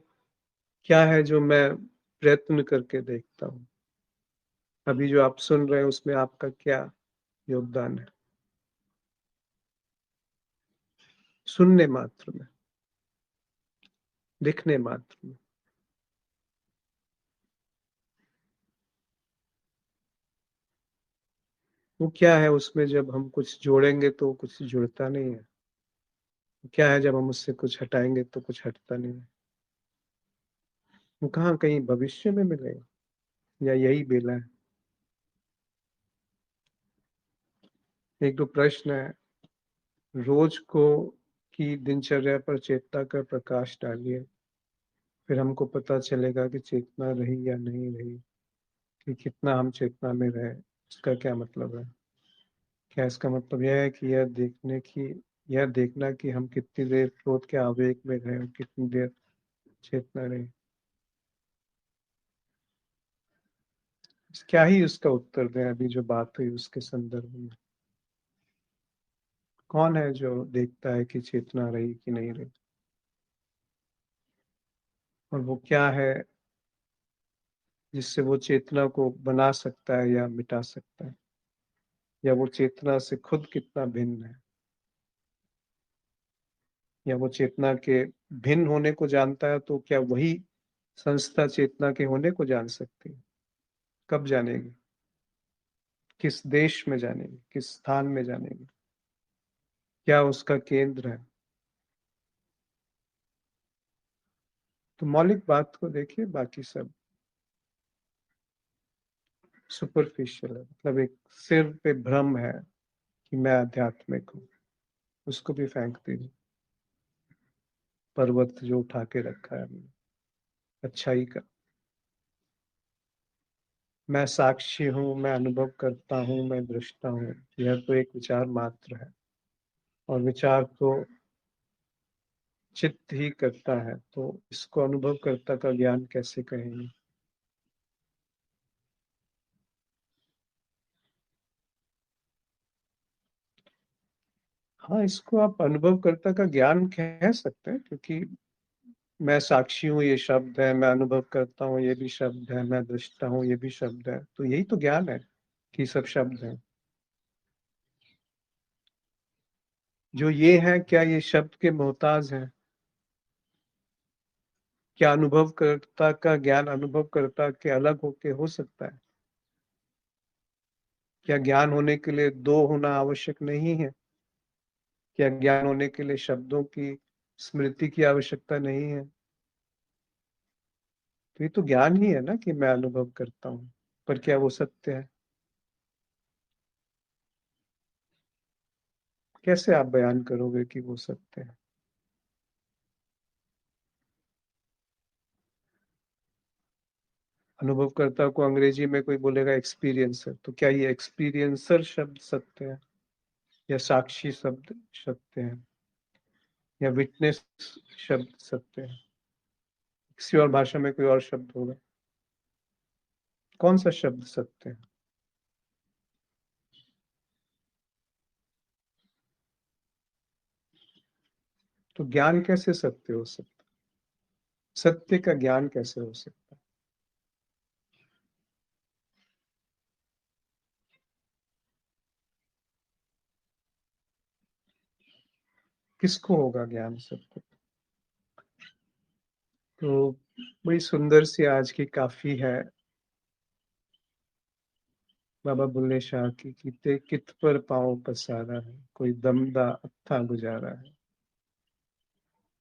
क्या है जो मैं प्रयत्न करके देखता हूँ? अभी जो आप सुन रहे हैं उसमें आपका क्या योगदान है? सुनने मात्र में, दिखने मात्र में। वो क्या है उसमें, जब हम कुछ जोड़ेंगे तो कुछ जुड़ता नहीं है? क्या है जब हम उससे कुछ हटाएंगे तो कुछ हटता नहीं है? वो कहाँ कहीं भविष्य में मिलेगा, या यही बेला है? एक दो प्रश्न है। रोज को की दिनचर्या पर चेतना का प्रकाश डालिए, फिर हमको पता चलेगा कि चेतना रही या नहीं रही, कि कितना हम चेतना में रहे। इसका क्या मतलब है? क्या इसका मतलब यह है कि यह देखना कि हम कितनी देर क्रोध के आवेग में रहे और कितनी देर चेतना रहे? क्या ही उसका उत्तर दें अभी जो बात हुई उसके संदर्भ में? कौन है जो देखता है कि चेतना रही कि नहीं रही? और वो क्या है जिससे वो चेतना को बना सकता है या मिटा सकता है? या वो चेतना से खुद कितना भिन्न है? या वो चेतना के भिन्न होने को जानता है, तो क्या वही संस्था चेतना के होने को जान सकती है? कब जानेगी? किस देश में जानेगी? किस स्थान में जानेगी? क्या उसका केंद्र है? तो मौलिक बात को देखिए, बाकी सब सुपरफिशियल है। मतलब एक सिर पे भ्रम है कि मैं आध्यात्मिक हूँ, उसको भी फेंक दीजिए। पर्वत जो उठा के रखा है हमने, अच्छाई का। मैं साक्षी हूँ, मैं अनुभव करता हूँ, मैं दृष्टा हूँ, यह तो एक विचार मात्र है। और विचार तो चित्त ही करता है, तो इसको अनुभवकर्ता का ज्ञान कैसे कहेंगे? हाँ, इसको आप अनुभवकर्ता का ज्ञान कह सकते हैं, क्योंकि मैं साक्षी हूँ ये शब्द है, मैं अनुभव करता हूँ ये भी शब्द है, मैं दृष्टा हूँ ये भी शब्द है, तो यही तो ज्ञान है कि सब शब्द हैं। जो ये है, क्या ये शब्द के मोहताज हैं? क्या अनुभवकर्ता का ज्ञान अनुभवकर्ता के अलग होके हो सकता है? क्या ज्ञान होने के लिए दो होना आवश्यक नहीं है? क्या ज्ञान होने के लिए शब्दों की स्मृति की आवश्यकता नहीं है? तो ये तो ज्ञान ही है ना कि मैं अनुभव करता हूँ, पर क्या वो सत्य है? कैसे आप बयान करोगे कि वो सत्य है? अनुभवकर्ता को अंग्रेजी में कोई बोलेगा एक्सपीरियंसर, तो क्या ये एक्सपीरियंसर शब्द सत्य है, या साक्षी शब्द सत्य है, या विटनेस शब्द सत्य है? किसी और भाषा में कोई और शब्द होगा? कौन सा शब्द सत्य है? तो ज्ञान कैसे सत्य हो सकता? सत्य का ज्ञान कैसे हो सकता? किसको होगा ज्ञान सबको। तो बड़ी सुंदर सी आज की काफी है बाबा बुल्ले शाह की, किते कित पर पाँव पसारा है, कोई दमदा अथा गुजारा है,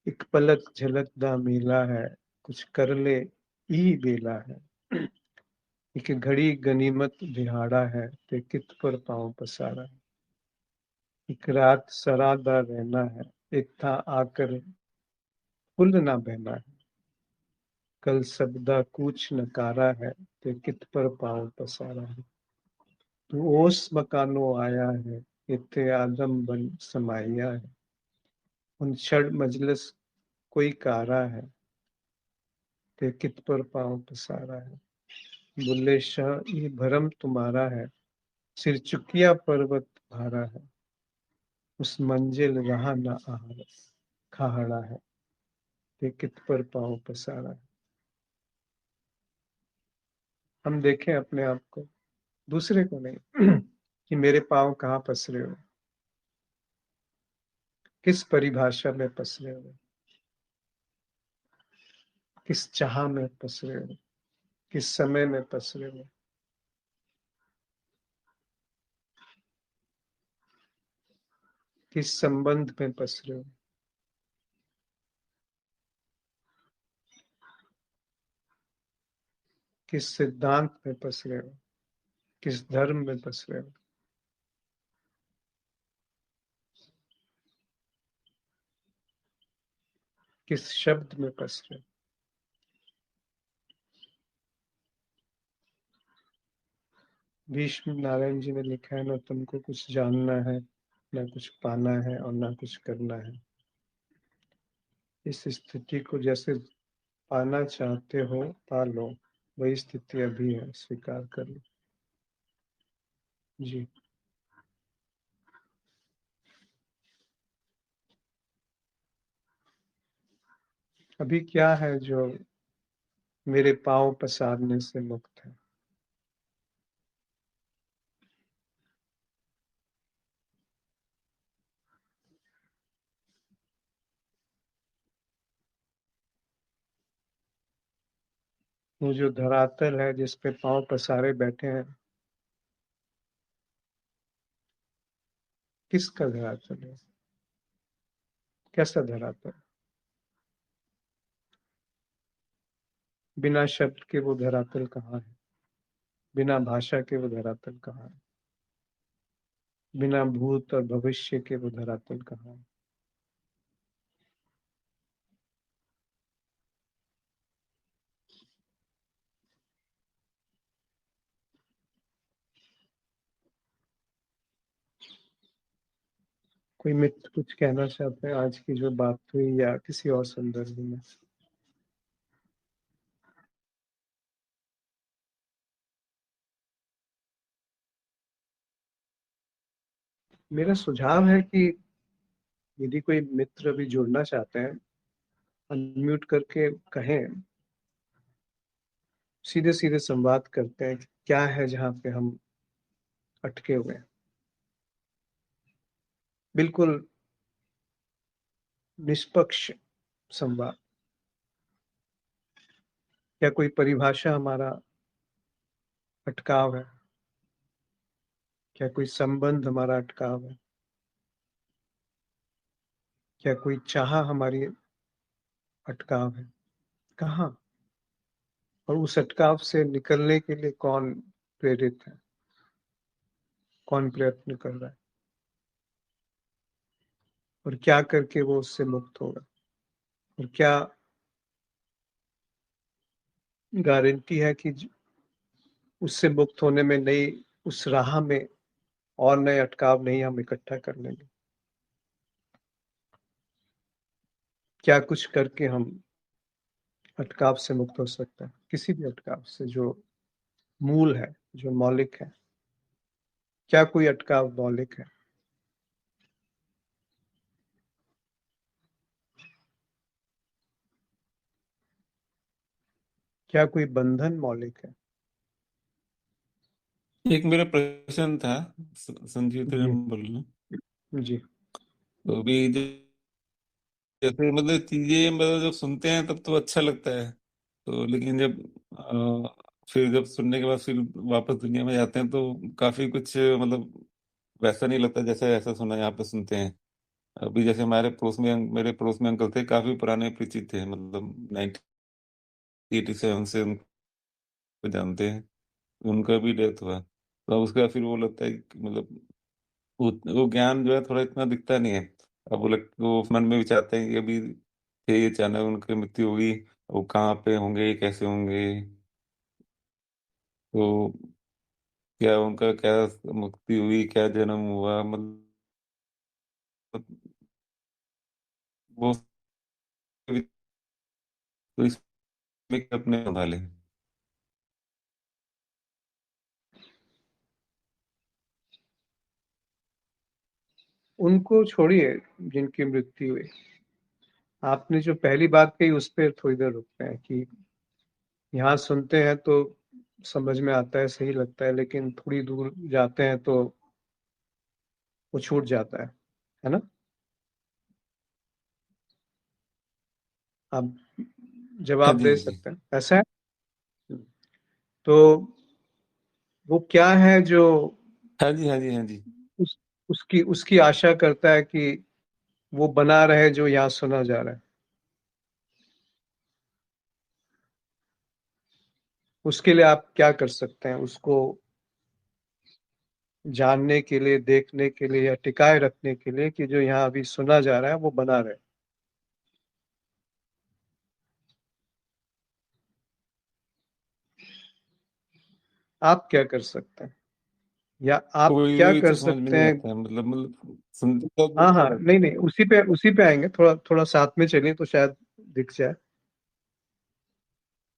एक पलक झलकदा मेला है, कुछ कर ले ई बेला है, एक घड़ी गनीमत दिहाड़ा है, ते कित पर पाँव पसारा है, एक रात सरादा रहना है, एक था आकर फुल ना बहना है, कल सबदा कूच नकारा है, ते कित पर पाँव पसारा है, तू ओस मकानो आया है, इत्ते आदम बन समाया है, उन छड़ मजलिस कोई कारा है, ते कित पर पाँव पसारा है, बुल्ले शाह ये भरम तुम्हारा है, सिर चुकिया पर्वत भारा है, उस मंजिल रहा न आहार खाहड़ा है, ते कित पर पाँव पसारा है। हम देखें अपने आप को, दूसरे को नहीं, कि मेरे पाँव कहाँ पसरे हो, किस परिभाषा में पसरे हो, किस चाह में पसरे हो, किस समय में पसरे हो, किस संबंध में पसरे हो, किस सिद्धांत में पसरे हो, किस धर्म में पसरे हो, किस शब्द में पसरे हो। भीष्म नारायण जी ने लिखा है, ना तुमको कुछ जानना है, ना कुछ पाना है और ना कुछ करना है। इस स्थिति को जैसे पाना चाहते हो पा लो, वही स्थिति अभी है, स्वीकार कर लो। जी। अभी क्या है जो मेरे पांव पसारने से मुक्त है। वो जो धरातल है जिस पे पांव पसारे बैठे हैं, किसका धरातल है, कैसा धरातल। बिना शब्द के वो धरातल कहाँ है, बिना भाषा के वो धरातल कहाँ है, बिना भूत और भविष्य के वो धरातल कहाँ है। कोई मित्र कुछ कहना चाहते हैं आज की जो बात हुई या किसी और संदर्भ में। मेरा सुझाव है कि यदि कोई मित्र अभी जुड़ना चाहते हैं, अनम्यूट करके कहें, सीधे सीधे संवाद करते हैं कि क्या है जहाँ पे हम अटके हुए हैं। बिल्कुल निष्पक्ष संवाद। क्या कोई परिभाषा हमारा अटकाव है, क्या कोई संबंध हमारा अटकाव है, क्या कोई चाह हमारी अटकाव है, कहाँ, और उस अटकाव से निकलने के लिए कौन प्रेरित है, कौन प्रयत्न कर रहा है, और क्या करके वो उससे मुक्त होगा, और क्या गारंटी है कि उससे मुक्त होने में नई, उस राह में और नए अटकाव नहीं हम इकट्ठा कर लेंगे। क्या कुछ करके हम अटकाव से मुक्त हो सकते हैं, किसी भी अटकाव से जो मूल है, जो मौलिक है। क्या कोई अटकाव मौलिक है, क्या कोई बंधन मौलिक है। एक मेरा प्रश्न था, संजीव जी। तेरे बोल रहे हैं। जी। तो अभी जैसे मतलब चीजें मतलब जब सुनते हैं तब तो अच्छा लगता है, तो लेकिन जब फिर जब सुनने के बाद फिर वापस दुनिया में जाते हैं तो काफी कुछ मतलब वैसा नहीं लगता जैसे ऐसा सुना यहाँ पे सुनते हैं। अभी जैसे मेरे पड़ोस में अंकल थे, काफी पुराने परिचित थे, मतलब 1987 से उनको जानते हैं। उनका भी डेथ हुआ, तो अब उसके बाद फिर वो लगता है कि मतलब वो ज्ञान जो है थोड़ा इतना दिखता नहीं है। अब वो मन में विचारते हैं कि अभी थे ये, अचानक उनकी मृत्यु हुई, वो कहाँ पे होंगे, कैसे होंगे, तो क्या उनका क्या मुक्ति हुई, क्या जन्म हुआ, मतलब वो तो इसमें अपने संभाले। उनको छोड़िए जिनकी मृत्यु हुई। आपने जो पहली बात कही उस पर थोड़ी देर रुकते हैं कि यहाँ सुनते हैं तो समझ में आता है, सही लगता है, लेकिन थोड़ी दूर जाते हैं तो वो छूट जाता है ना। आप हाँ जवाब जी, दे हाँ जी, सकते हैं, ऐसा है। तो वो क्या है जो हाँ जी, हाँ जी, हाँ जी। उस उसकी उसकी आशा करता है कि वो बना रहे जो यहाँ सुना जा रहा है। उसके लिए आप क्या कर सकते हैं, उसको जानने के लिए, देखने के लिए, या टिकाए रखने के लिए कि जो यहाँ अभी सुना जा रहा है वो बना रहे। आप क्या कर सकते हैं, या आप वही क्या वही कर तो समझ में सकते नहीं हैं। आता है, मतलब सुनते तो हाँ अच्छा हाँ, लगता नहीं है। नहीं, उसी पे आएंगे, थोड़ा थोड़ा साथ में चलिए तो शायद दिख जाए।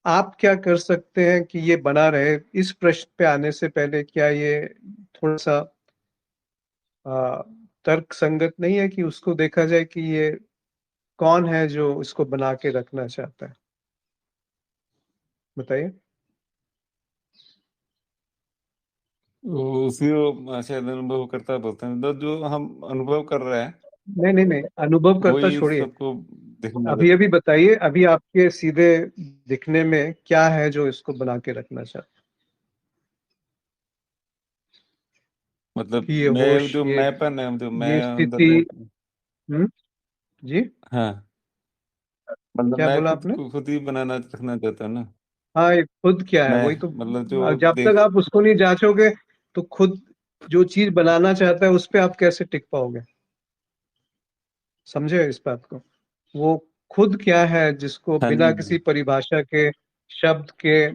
आप क्या कर सकते हैं कि ये बना रहे। इस प्रश्न पे आने से पहले, क्या ये थोड़ा सा आ, तर्क संगत नहीं है कि उसको देखा जाए कि ये कौन है जो इसको बना के रखना चाहता है। बताइए। वो उसी को शायद अनुभव करता बोलते हैं, तो जो हम अनुभव कर रहे हैं नहीं नहीं नहीं, अनुभव करता वही छोड़िए। सबको दिखने अभी लगता अभी है। बताइए, अभी आपके सीधे दिखने में क्या है जो इसको बना के रखना चाहता है, मतलब कि ये मैं होश, जो मैंपन है, जो मैं ये अंदर स्थिति। में। हम्म। जी। हाँ, मतलब क्या मैं बोला खुद आपने। को खुद ही बनाना रखना चाहता हूँ ना। हाँ, ये खुद क्या है, मैं वही तो। मतलब जो जब तक देख आप उसको नहीं जांचोगे तो खुद जो चीज बनाना चाहता है उस पे आप कैसे टिक पाओगे। समझे इस बात को। वो खुद क्या है जिसको हाँ बिना जी, किसी जी। परिभाषा के, शब्द के,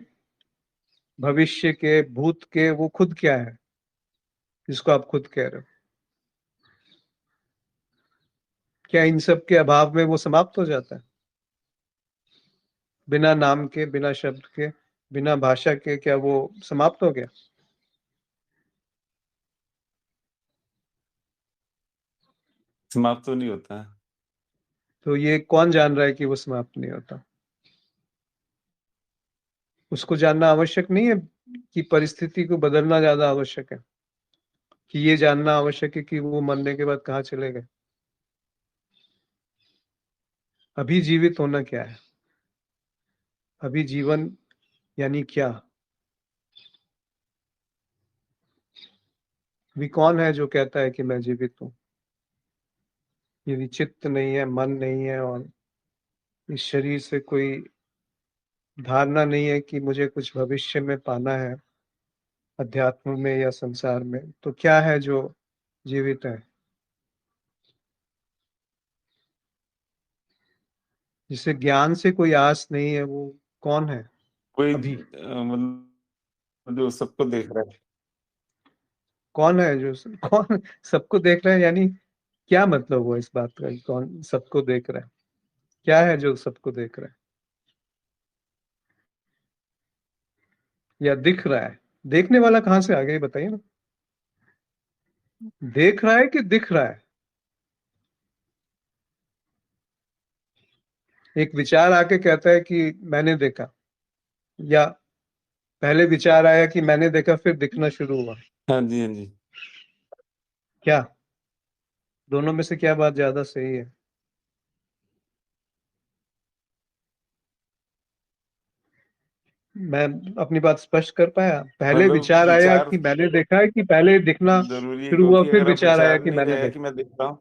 भविष्य के, भूत के, वो खुद क्या है जिसको आप खुद कह रहे हो। क्या इन सब के अभाव में वो समाप्त हो जाता है, बिना नाम के, बिना शब्द के, बिना भाषा के, क्या वो समाप्त हो गया। समाप्त तो नहीं होता है। तो ये कौन जान रहा है कि वो समाप्त नहीं होता। उसको जानना आवश्यक नहीं है कि परिस्थिति को बदलना ज्यादा आवश्यक है, कि ये जानना आवश्यक है कि वो मरने के बाद कहाँ चले गए। अभी जीवित होना क्या है, अभी जीवन यानी क्या। अभी कौन है जो कहता है कि मैं जीवित हूँ, यदि चित्त नहीं है, मन नहीं है, और इस शरीर से कोई धारणा नहीं है कि मुझे कुछ भविष्य में पाना है, अध्यात्म में या संसार में, तो क्या है जो जीवित है। जिसे ज्ञान से कोई आस नहीं है, वो कौन है कोई अभी। मतलब जो सबको देख रहा है। कौन है जो कौन सबको देख रहा है, यानी क्या मतलब हुआ इस बात का कि कौन सबको देख रहा है। क्या है जो सबको देख रहा है या दिख रहा है। देखने वाला कहाँ से आ गया, ये बताइए ना। देख रहा है कि दिख रहा है। एक विचार आके कहता है कि मैंने देखा, या पहले विचार आया कि मैंने देखा फिर दिखना शुरू हुआ। हाँ जी, हाँ जी। क्या दोनों में से क्या बात ज्यादा सही है। मैं अपनी बात स्पष्ट कर पाया? पहले मतलब विचार आया विचार कि मैंने देखा है, कि पहले दिखना जरूरी है, शुरू हुआ क्योंकि फिर अगर आप विचार आया विचार कि नहीं मैंने रहे कि देखा? मैं देख रहा हूँ।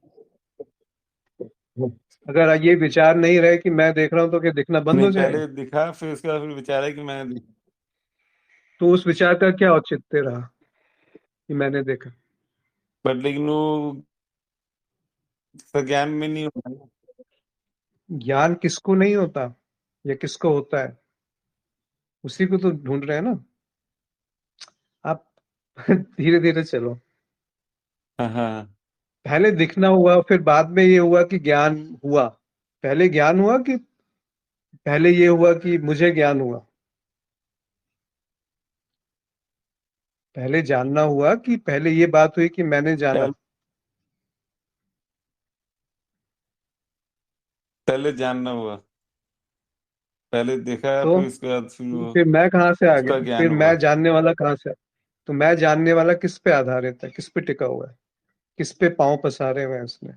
अगर ये विचार नहीं रहे कि मैं देख रहा हूँ तो क्या दिखना बंद नहीं, हो जाएगा? पहले दिखा, फिर उसके बाद फिर विचार है कि मैंने देखा। तो उस विचार का क्या औचित्य रहा कि मैंने देखा? बट लेकिन वो ज्ञान में नहीं होता है। ज्ञान किसको नहीं होता या किसको होता है? उसी को तो ढूंढ रहे हैं ना आप। धीरे धीरे चलो। हाँ हाँ। पहले दिखना हुआ, फिर बाद में ये हुआ कि ज्ञान हुआ। पहले ज्ञान हुआ कि पहले ये हुआ कि मुझे ज्ञान हुआ? पहले जानना हुआ कि पहले ये बात हुई कि मैंने जाना? पहले पहले जानना हुआ, पहले देखा, तो फिर उसके बाद फिर वो फिर मैं कहाँ से आ उसका गया? ज्ञान फिर हुआ। मैं जानने वाला कहाँ से? तो मैं जानने वाला किस पे आधारित है, किस पे टिका हुआ है, किस पे पांव पसारे हुए हैं उसने?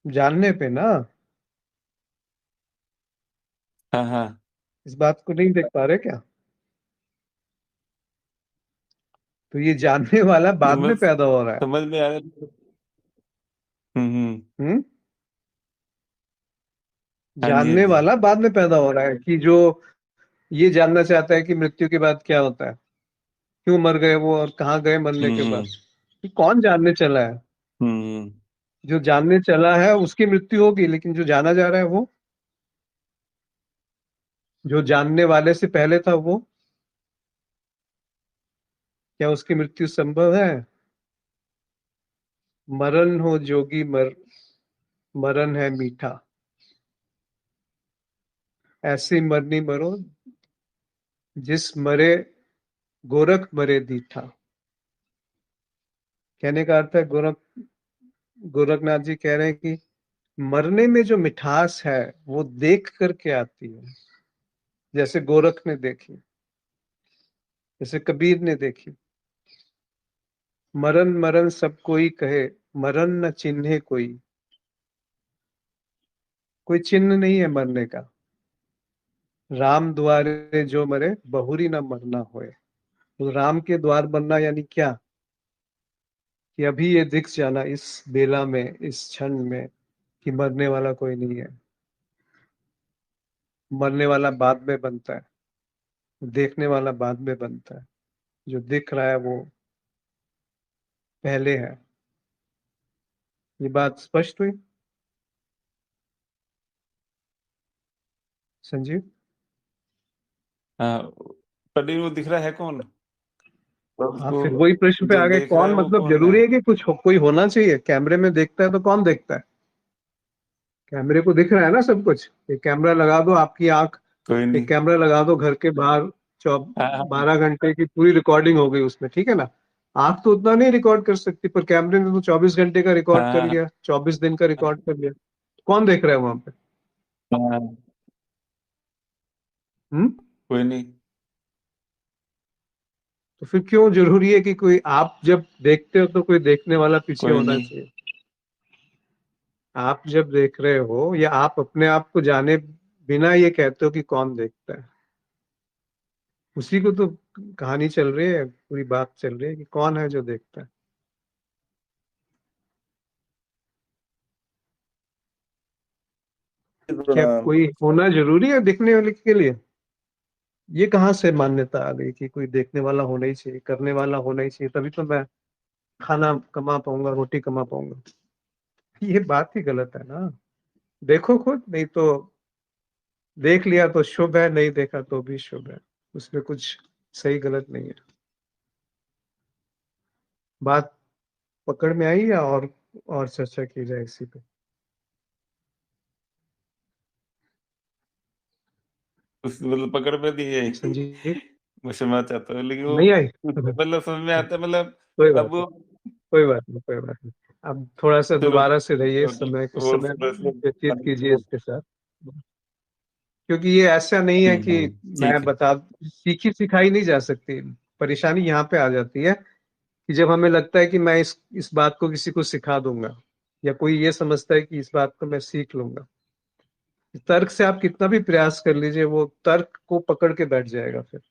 जानने पे ना। हाँ हाँ। इस बात को नहीं देख पा रहे क्या? तो ये जानने वाला बाद में समझ पैदा हो रहा है। समझ में आ रहा है। हम्म। हम्म। हाँ जी, हाँ जानने जी। वाला बाद में पैदा हो रहा है कि जो ये जानना चाहता है कि मृत्यु के बाद क्या होता है, क्यों मर गए वो और कहाँ गए मरने के बाद। हम्म ये कौन जानने चला है? हम्म। जो जानने चला है उसकी मृत्यु होगी, लेकिन जो जाना जा रहा है वो, जो जानने वाले से पहले था वो, क्या उसकी मृत्यु संभव है? मरण हो जोगी मरण है मीठा, ऐसी मरनी मरो जिस मरे गोरख मरे दीठा। कहने का अर्थ है, गोरखनाथ जी कह रहे हैं कि मरने में जो मिठास है वो देख करके आती है। जैसे गोरख ने देखी, जैसे कबीर ने देखी। मरण मरण सब कोई कहे, मरण न चिन्हे कोई। कोई चिन्ह नहीं है मरने का। राम द्वारे जो मरे बहुरी न मरना होए। तो राम के द्वार बनना यानी क्या? कि अभी ये दिख जाना इस बेला में, इस क्षण में, कि मरने वाला कोई नहीं है। मरने वाला बाद में बनता है, देखने वाला बाद में बनता है। जो दिख रहा है वो पहले है। ये बात स्पष्ट हुई संजीव? हाँ, पर लेकिन वो दिख रहा है कौन, और हाँ, उसको फिर वही प्रश्न पे जो आ गए, देख रहा कौन? है वो मतलब कौन है। जरूरी है कि कोई होना चाहिए? कैमरे में देखता है तो कौन देखता है? कैमरे को दिख रहा है ना सब कुछ। एक कैमरा लगा दो आपकी आंख, कोई एक नहीं। कैमरा लगा दो घर के बाहर, चौब हाँ हाँ 12 घंटे की पूरी रिकॉर्डिंग हो गई उसमें, ठीक है ना? आंख तो उतना नहीं रिकॉर्ड कर सकती, पर कैमरे ने तो 24 घंटे का रिकॉर्ड कर हाँ लिया, 24 दिन का रिकॉर्ड कर लिया। कौन देख रहा है वहां पे? हाँ। हम्म। कोई नहीं। तो फिर क्यों जरूरी है कि कोई, आप जब देखते हो तो कोई देखने वाला पीछे कोई होना नहीं। चाहिए? आप जब देख रहे हो या आप अपने आप को जाने बिना ये कहते हो कि कौन देखता है, उसी को तो कहानी चल रही है, पूरी बात चल रही है कि कौन है जो देखता है। क्या कोई होना जरूरी है दिखने वाले के लिए? ये कहाँ से मान्यता आ गई कि कोई देखने वाला होना ही चाहिए, करने वाला होना ही चाहिए, तभी तो मैं खाना कमा पाऊंगा, रोटी कमा पाऊंगा? ये बात ही गलत है ना। देखो खुद, नहीं तो देख लिया तो शुभ है, नहीं देखा तो भी शुभ है। उसमें कुछ सही गलत नहीं है। बात पकड़ में आई या और चर्चा की जाए इसी पे? उस मतलब पकड़ पे दिए। संजीव? मैं क्षमा चाहता हूँ, लेकिन वो नहीं आई? मतलब समझ में आता है, मतलब कोई बात अब नहीं, वो कोई बात नहीं, कोई बात नहीं। अब थोड़ा सा चलो दोबारा से रहिए, समय कुछ और समय व्यतीत कीजिए प्रश्न। इसके साथ। क्योंकि ये ऐसा नहीं है कि मैं ठीक है। बता, सीखी सिखाई नहीं जा सकती। परेशानी यहाँ पे आ जाती है कि जब हमें लगता है कि मैं इस बात को किसी को सिखा दूंगा, या कोई ये समझता है कि इस बात को मैं सीख लूंगा। तर्क से आप कितना भी प्रयास कर लीजिए, वो तर्क को पकड़ के बैठ जाएगा। फिर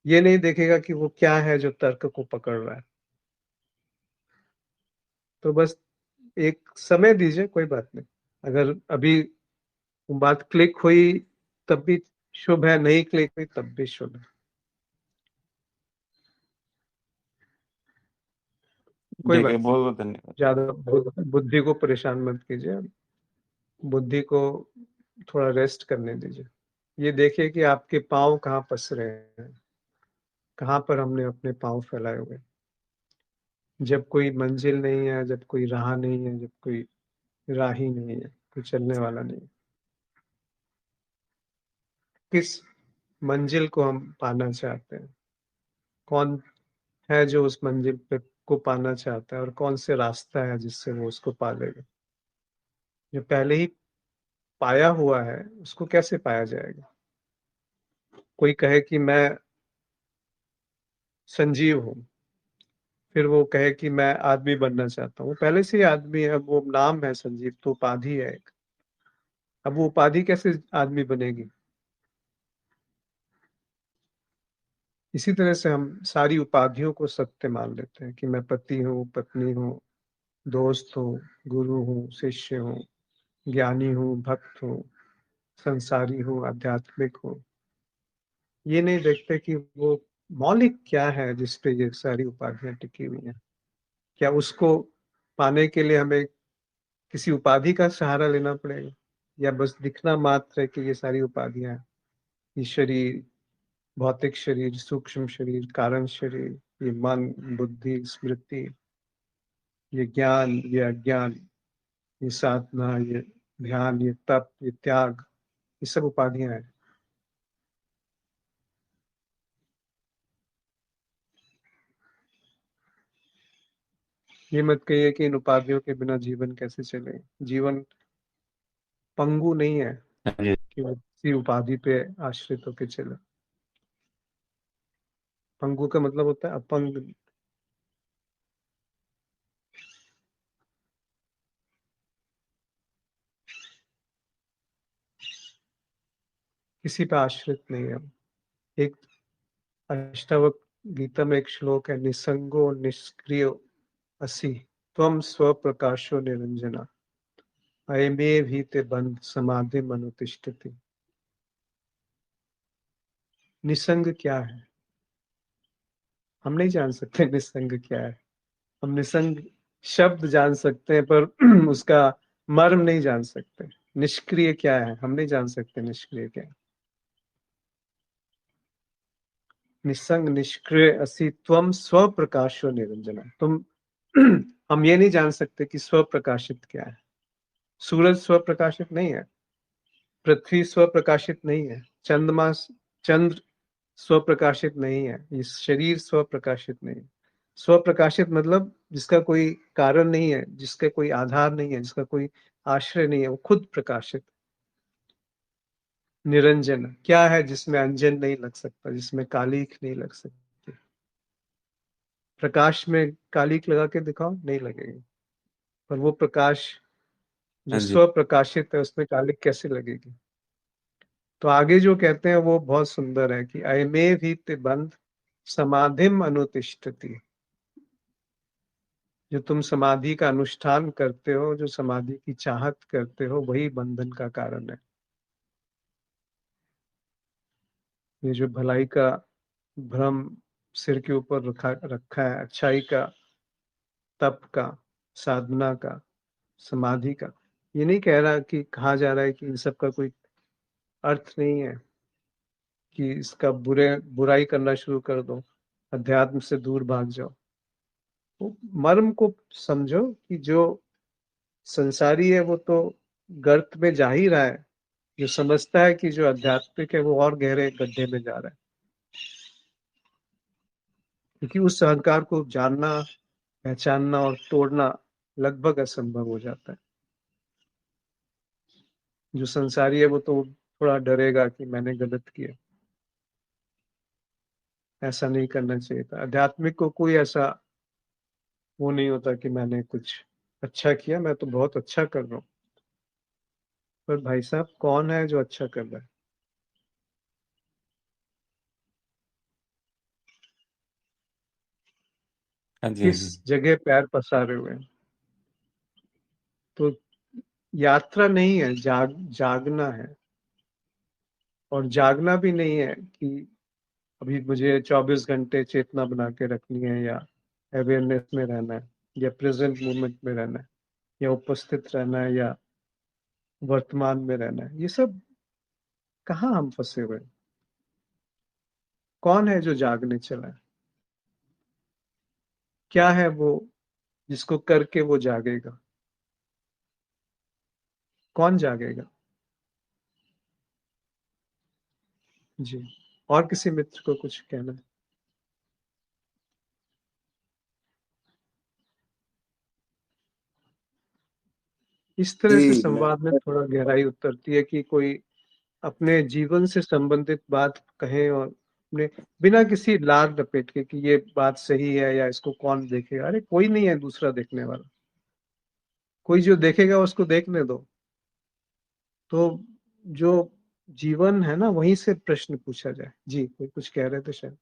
ये नहीं देखेगा कि वो क्या है जो तर्क को पकड़ रहा है। तो बस एक समय दीजिए, कोई बात नहीं। अगर अभी वो बात क्लिक हुई तब भी शुभ है, नहीं क्लिक हुई तब भी शुभ है। कोई ठीक है, बात नहीं। बहुत बहुत धन्यवाद। ज्यादा बुद्धि को परेशान मत कीजिए। बुद्धि को थोड़ा रेस्ट करने दीजिए। ये देखिए कि आपके पाँव कहाँ पस रहे हैं, कहाँ पर हमने अपने पाँव फैलाए हुए हैं। जब कोई मंजिल नहीं है, जब कोई राह नहीं है, जब कोई राही नहीं है, कोई चलने वाला नहीं है, किस मंजिल को हम पाना चाहते हैं? कौन है जो उस मंजिल पे को पाना चाहता है, और कौन से रास्ता है जिससे वो उसको पा लेगा? जो पहले ही पाया हुआ है उसको कैसे पाया जाएगा? कोई कहे कि मैं संजीव हूँ, फिर वो कहे कि मैं आदमी बनना चाहता हूँ। वो पहले से ही आदमी है, वो नाम है संजीव, तो उपाधि है एक। अब वो उपाधि कैसे आदमी बनेगी? इसी तरह से हम सारी उपाधियों को सत्य मान लेते हैं कि मैं पति हूँ, पत्नी हूँ, दोस्त हूँ, गुरु हूँ, शिष्य हूँ, ज्ञानी हूँ, भक्त हूँ, संसारी हूँ, आध्यात्मिक हूँ। ये नहीं देखते कि वो मौलिक क्या है जिस पे ये सारी उपाधियां टिकी हुई हैं। क्या उसको पाने के लिए हमें किसी उपाधि का सहारा लेना पड़ेगा, या बस दिखना मात्र है कि ये सारी उपाधियां हैं? ये शरीर, भौतिक शरीर, सूक्ष्म शरीर, कारण शरीर, ये मन, बुद्धि, स्मृति, ये ज्ञान, ये अज्ञान, ये साधना, ये ध्यान, ये तप, ये त्याग, ये सब उपाधियां हैं। ये मत कहिए कि इन उपाधियों के बिना जीवन कैसे चले। जीवन पंगु नहीं है हाँ जी। कि वो किसी उपाधि पे आश्रित होकर चले। पंगु का मतलब होता है अपंग। किसी पे आश्रित नहीं है। एक अष्टावक गीता में एक श्लोक है, निसंगो निष्क्रिय असि त्वम स्व प्रकाशो निरंजना अयमे भी ते बंध समाधि अनुतिष्ठति। निसंग क्या है? हम नहीं जान सकते निसंग क्या है। हम निसंग शब्द जान सकते हैं, पर उसका मर्म नहीं जान सकते। निष्क्रिय क्या है हम नहीं जान सकते। निष्क्रिय क्या है? निसंग निष्क्रिय असि त्वम स्व प्रकाशो निरंजना। तुम हम ये नहीं जान सकते कि स्व प्रकाशित क्या है। सूरज स्व प्रकाशित नहीं है, पृथ्वी स्व प्रकाशित नहीं है, चंद्रमा चंद्र स्व प्रकाशित नहीं है, ये शरीर स्व प्रकाशित नहीं है। स्व प्रकाशित मतलब जिसका कोई कारण नहीं है, जिसका कोई आधार नहीं है, जिसका कोई आश्रय नहीं है, वो खुद प्रकाशित। निरंजन क्या है? जिसमें अंजन नहीं लग सकता, जिसमें कालिख नहीं लग सकती। प्रकाश में कालिख लगा के दिखाओ, नहीं लगेगी। पर वो प्रकाश जो हाँ जी। स्व प्रकाशित है उसमें कालिख कैसे लगेगी? तो आगे जो कहते हैं वो बहुत सुंदर है कि अयमे भी ते बंध समाधिम अनुतिष्ठति। जो तुम समाधि का अनुष्ठान करते हो, जो समाधि की चाहत करते हो, वही बंधन का कारण है। ये जो भलाई का भ्रम सिर के ऊपर रखा रखा है, अच्छाई का, तप का, साधना का, समाधि का, ये नहीं कह रहा कि कहा जा रहा है कि इन सब का कोई अर्थ नहीं है, कि इसका बुराई करना शुरू कर दो, अध्यात्म से दूर भाग जाओ। वो मर्म को समझो कि जो संसारी है वो तो गर्त में जा ही रहा है। जो समझता है कि जो आध्यात्मिक है वो और गहरे गड्ढे में जा रहा है, क्योंकि उस अहंकार को जानना, पहचानना और तोड़ना लगभग असंभव हो जाता है। जो संसारी है वो तो थोड़ा डरेगा कि मैंने गलत किया, ऐसा नहीं करना चाहिए था। आध्यात्मिक को कोई ऐसा वो नहीं होता कि मैंने कुछ अच्छा किया, मैं तो बहुत अच्छा कर रहा हूँ। पर भाई साहब कौन है जो अच्छा कर रहा है? हाँ जी, हाँ किस जी। जगह पैर पसारे हुए हैं? तो यात्रा नहीं है, जागना है। और जागना भी नहीं है कि अभी मुझे 24 घंटे चेतना बना के रखनी है, या अवेयरनेस में रहना है, या प्रेजेंट मोमेंट में रहना है, या उपस्थित रहना है, या वर्तमान में रहना है। ये सब कहाँ हम फंसे हुए हैं? कौन है जो जागने चला है? क्या है वो जिसको करके वो जागेगा? कौन जागेगा? जी। और किसी मित्र को कुछ कहना है? इस तरह से जी मैं संवाद में थोड़ा गहराई उतरती है कि कोई अपने जीवन से संबंधित बात कहे, और अपने बिना किसी लाग लपेट के कि ये बात सही है या इसको कौन देखेगा। अरे कोई नहीं है दूसरा देखने वाला। कोई जो देखेगा उसको देखने दो। तो जो जीवन है ना, वहीं से प्रश्न पूछा जाए। जी, कोई कुछ कह रहे थे शायद।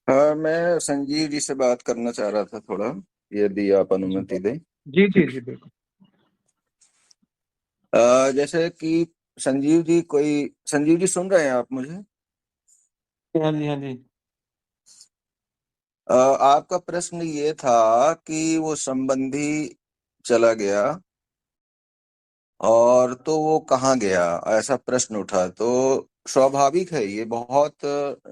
हाँ, मैं संजीव जी से बात करना चाह रहा था थोड़ा, यदि आप जी अनुमति दें। जी जी जी, बिल्कुल। जैसे कि संजीव जी सुन रहे हैं आप मुझे? हाँ जी, हाँ जी। आपका प्रश्न ये था कि वो संबंधी चला गया और तो वो कहाँ गया, ऐसा प्रश्न उठा। तो स्वाभाविक है, ये बहुत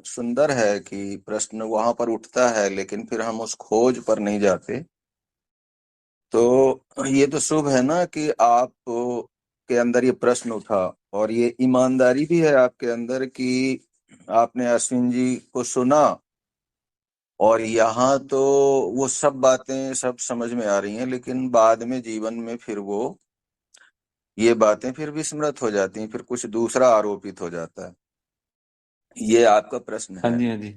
सुंदर है कि प्रश्न वहां पर उठता है, लेकिन फिर हम उस खोज पर नहीं जाते। तो ये तो शुभ है ना कि आप के अंदर ये प्रश्न उठा, और ये ईमानदारी भी है आपके अंदर कि आपने अश्विन जी को सुना। और यहाँ तो वो सब बातें सब समझ में आ रही हैं, लेकिन बाद में जीवन में फिर वो ये बातें फिर विस्मृत हो जाती हैं, फिर कुछ दूसरा आरोपित हो जाता है। ये आपका प्रश्न हाँ है। जी, हाँ जी।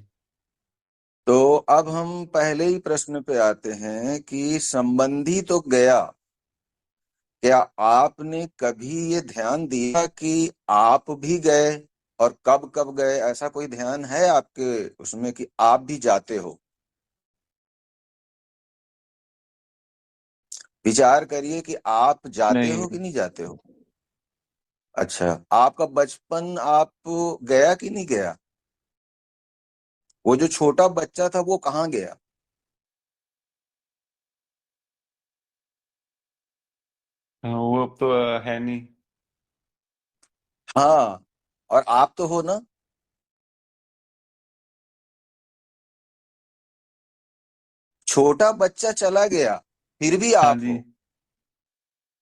तो अब हम पहले ही प्रश्न पे आते हैं कि संबंधी तो गया, क्या आपने कभी ये ध्यान दिया कि आप भी गए, और कब कब गए? ऐसा कोई ध्यान है आपके उसमें कि आप भी जाते हो? विचार करिए कि आप जाते नहीं। हो कि नहीं जाते हो। अच्छा, आपका बचपन आप गया कि नहीं गया? वो जो छोटा बच्चा था वो कहाँ गया? हाँ, वो अब तो है नहीं। हाँ, और आप तो हो ना। छोटा बच्चा चला गया, फिर भी हाँ आप जी, हो।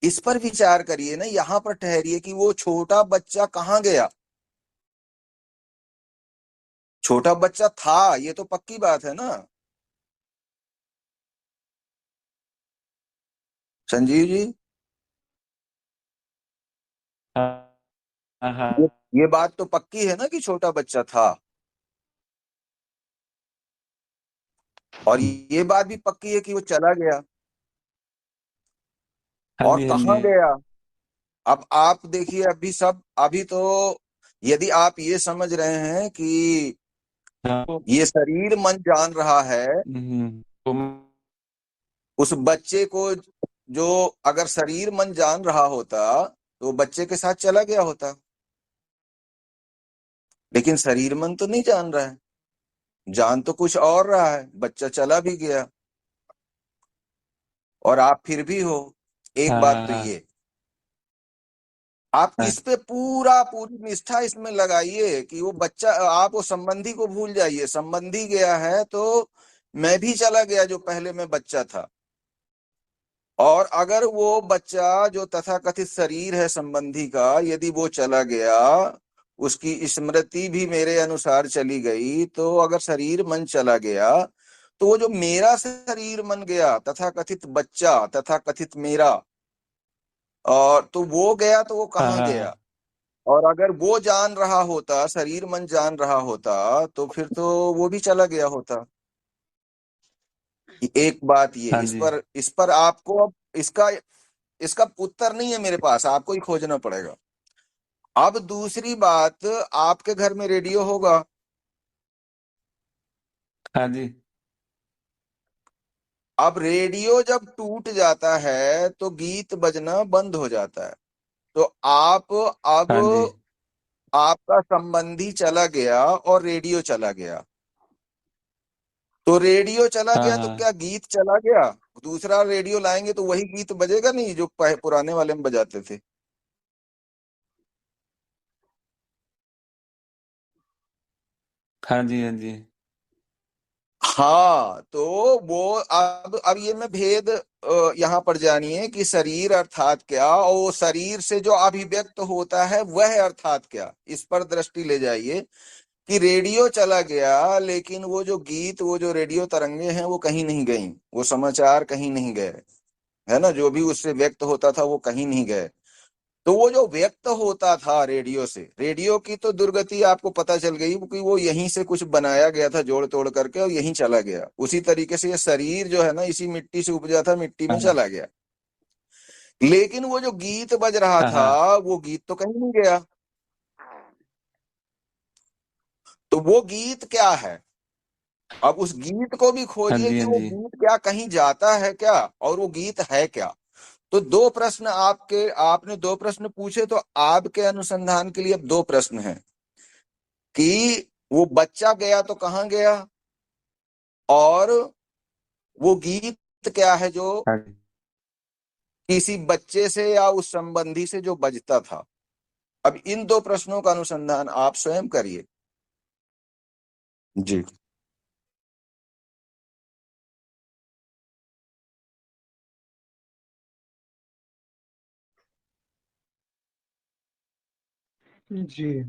इस पर विचार करिए ना, यहाँ पर ठहरिए कि वो छोटा बच्चा कहाँ गया। छोटा बच्चा था, ये तो पक्की बात है ना संजीव जी। हाँ, हाँ, ये हाँ। ये बात तो पक्की है ना कि छोटा बच्चा था। और ये बात भी पक्की है कि वो चला गया। हाँ और जी, हाँ कहाँ जी। गया? अब आप देखिए, अभी तो यदि आप ये समझ रहे हैं कि हाँ, ये शरीर मन जान रहा है तो उस बच्चे को, जो अगर शरीर मन जान रहा होता तो बच्चे के साथ चला गया होता। लेकिन शरीर मन तो नहीं जान रहा है, जान तो कुछ और रहा है, बच्चा चला भी गया और आप फिर भी हो। एक हाँ, बात हाँ, तो हाँ, ये, आप हाँ, इस पे पूरी निष्ठा इसमें लगाइए कि वो बच्चा, आप वो संबंधी को भूल जाइए। संबंधी गया है तो मैं भी चला गया जो पहले मैं बच्चा था। और अगर वो बच्चा जो तथाकथित शरीर है संबंधी का, यदि वो चला गया, उसकी स्मृति भी मेरे अनुसार चली गई, तो अगर शरीर मन चला गया, तो वो जो मेरा शरीर मन गया, तथाकथित बच्चा, तथाकथित मेरा, और तो वो गया तो वो हाँ, कहाँ हाँ, गया? हाँ, और अगर वो जान रहा होता, शरीर मन जान रहा होता, तो फिर तो वो भी चला गया होता। एक बात ये, हाँ इस जी। पर इस पर आपको अब इसका इसका उत्तर नहीं है मेरे पास, आपको ही खोजना पड़ेगा। अब दूसरी बात, आपके घर में रेडियो होगा। हाँ जी। अब रेडियो जब टूट जाता है तो गीत बजना बंद हो जाता है। तो आप अब हाँ जी। आपका संबंधी चला गया और रेडियो चला गया, तो रेडियो चला हाँ गया तो हाँ क्या गीत चला गया? दूसरा रेडियो लाएंगे तो वही गीत बजेगा नहीं जो पुराने वाले में बजाते थे। हाँ जी। हाँ जी। हाँ, तो वो अब ये मैं भेद यहाँ पर जानिए कि शरीर अर्थात क्या, और वो शरीर से जो अभिव्यक्त होता है वह अर्थात क्या, इस पर दृष्टि ले जाइए। कि रेडियो चला गया लेकिन वो जो गीत, वो जो रेडियो तरंगे हैं वो कहीं नहीं गई, वो समाचार कहीं नहीं गए, है ना, जो भी उससे व्यक्त होता था वो कहीं नहीं गए। तो वो जो व्यक्त होता था रेडियो से, रेडियो की तो दुर्गति आपको पता चल गई कि वो यहीं से कुछ बनाया गया था जोड़ तोड़ करके और यहीं चला गया। उसी तरीके से ये शरीर जो है ना, इसी मिट्टी से उपजा था, मिट्टी में हाँ चला गया। लेकिन वो जो गीत बज रहा हाँ था, हाँ वो गीत तो कहीं नहीं गया। तो वो गीत क्या है? अब उस गीत को भी हाँ खोजिए जी। कि हाँ वो जी। गीत क्या कहीं जाता है क्या, और वो गीत है क्या। तो दो प्रश्न आपने दो प्रश्न पूछे, तो आपके अनुसंधान के लिए अब दो प्रश्न हैं कि वो बच्चा गया तो कहाँ गया, और वो गीत क्या है जो हाँ जी। किसी बच्चे से या उस संबंधी से जो बजता था। अब इन दो प्रश्नों का अनुसंधान आप स्वयं करिए। जी। जी, इस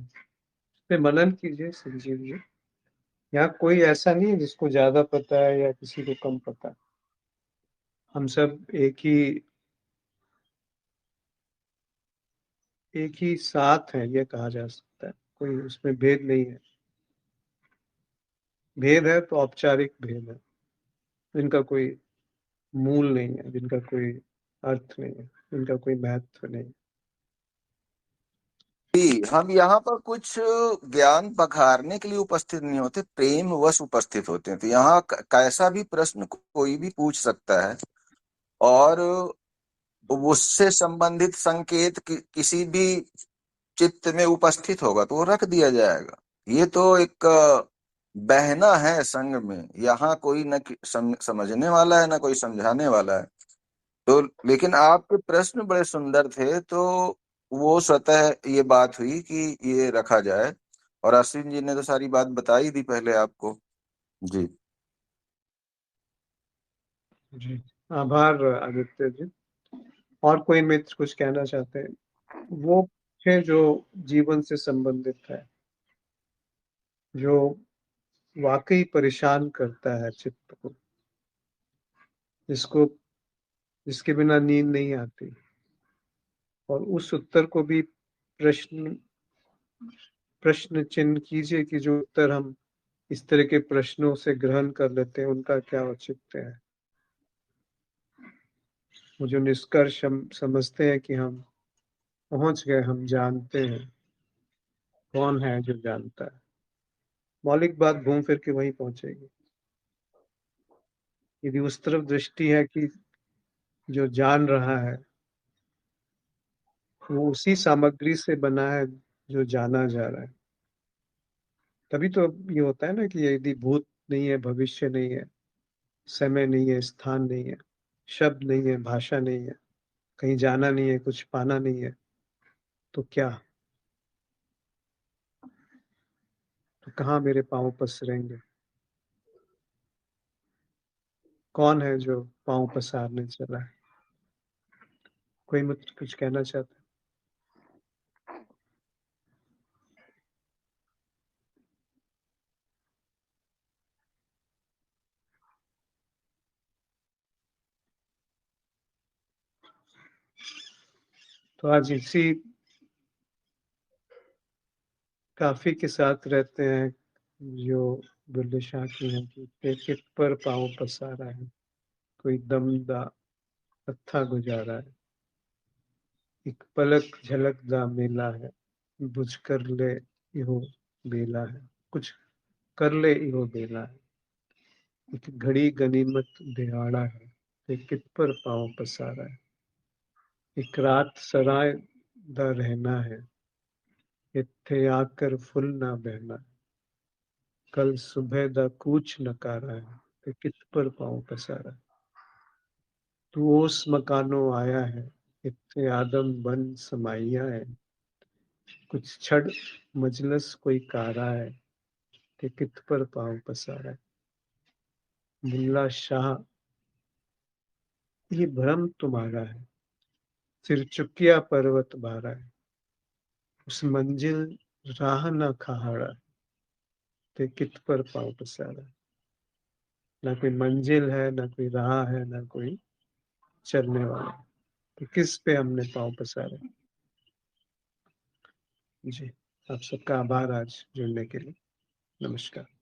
पे मनन कीजिए संजीव जी। यहाँ कोई ऐसा नहीं है जिसको ज्यादा पता है या किसी को कम पता है। हम सब एक ही साथ है, ये कहा जा सकता है। कोई उसमें भेद नहीं है। भेद है तो औपचारिक भेद है, जिनका कोई मूल नहीं है, जिनका कोई अर्थ नहीं है, जिनका कोई महत्व नहीं है। जी, हम यहाँ पर कुछ ज्ञान पखारने के लिए उपस्थित नहीं होते, प्रेम वश उपस्थित होते हैं। तो यहाँ कैसा भी प्रश्न कोई भी पूछ सकता है, और उससे संबंधित संकेत किसी भी चित्त में उपस्थित होगा तो वो रख दिया जाएगा। ये तो एक बहना है संग में, यहाँ कोई न समझने वाला है ना कोई समझाने वाला है। तो लेकिन आपके प्रश्न बड़े सुंदर थे, तो वो स्वतः ये बात हुई कि ये रखा जाए। और अश्विन जी ने तो सारी बात बता ही दी पहले आपको। जी। जी, आभार आदित्य जी। और कोई मित्र कुछ कहना चाहते हैं? वो है जो जीवन से संबंधित है, जो वाकई परेशान करता है चित्त को, जिसको जिसके बिना नींद नहीं आती, और उस उत्तर को भी प्रश्न प्रश्न चिन्ह कीजिए कि जो उत्तर हम इस तरह के प्रश्नों से ग्रहण कर लेते हैं उनका क्या औचित्य है। वो जो निष्कर्ष हम समझते हैं कि हम पहुंच गए, हम जानते हैं, कौन है जो जानता है, मौलिक बात घूम फिर के वहीं पहुंचेगी। यदि उस तरफ दृष्टि है कि जो जान रहा है वो उसी सामग्री से बना है जो जाना जा रहा है, तभी तो ये होता है ना कि यदि भूत नहीं है, भविष्य नहीं है, समय नहीं है, स्थान नहीं है, शब्द नहीं है, भाषा नहीं है, कहीं जाना नहीं है, कुछ पाना नहीं है, तो क्या? तो कहाँ मेरे पांव पसरेंगे? कौन है जो पांव पसारने चला है? कोई मुझे कुछ कहना चाहता है? तो आज इसी काफी के साथ रहते हैं जो बुल्ले शाह की है कि कित पर पांव पसारा है, कोई दमदा कत्था गुजारा है। एक पलक झलक दा मेला है, बुझ कर ले इहो बेला है, कुछ कर ले इहो बेला है। एक घड़ी गनीमत दिहाड़ा है, ते कित पर पाँव पसारा है। एक रात सराय दा रहना है, इत्थे आकर फुल ना बहना। कल सुबह दा कूच नकारा है, ते कित पर पाँव पसारा। तू ओस मकानों आया है, इत्थे आदम बन समाइया है। कुछ छड़ मजलस कोई कारा है, ते कित पर पाँव पसारा। मुल्ला शाह ये भ्रम तुम्हारा है, सिर चुकिया पर्वत भारा है। उस मंजिल राह न खहाड़ा, ते कित पर पाँव पसारा। ना कोई मंजिल है, ना कोई राह है, ना कोई चलने वाला, तो किस पे हमने पाँव पसारे। जी, आप सबका आभार आज जुड़ने के लिए। नमस्कार।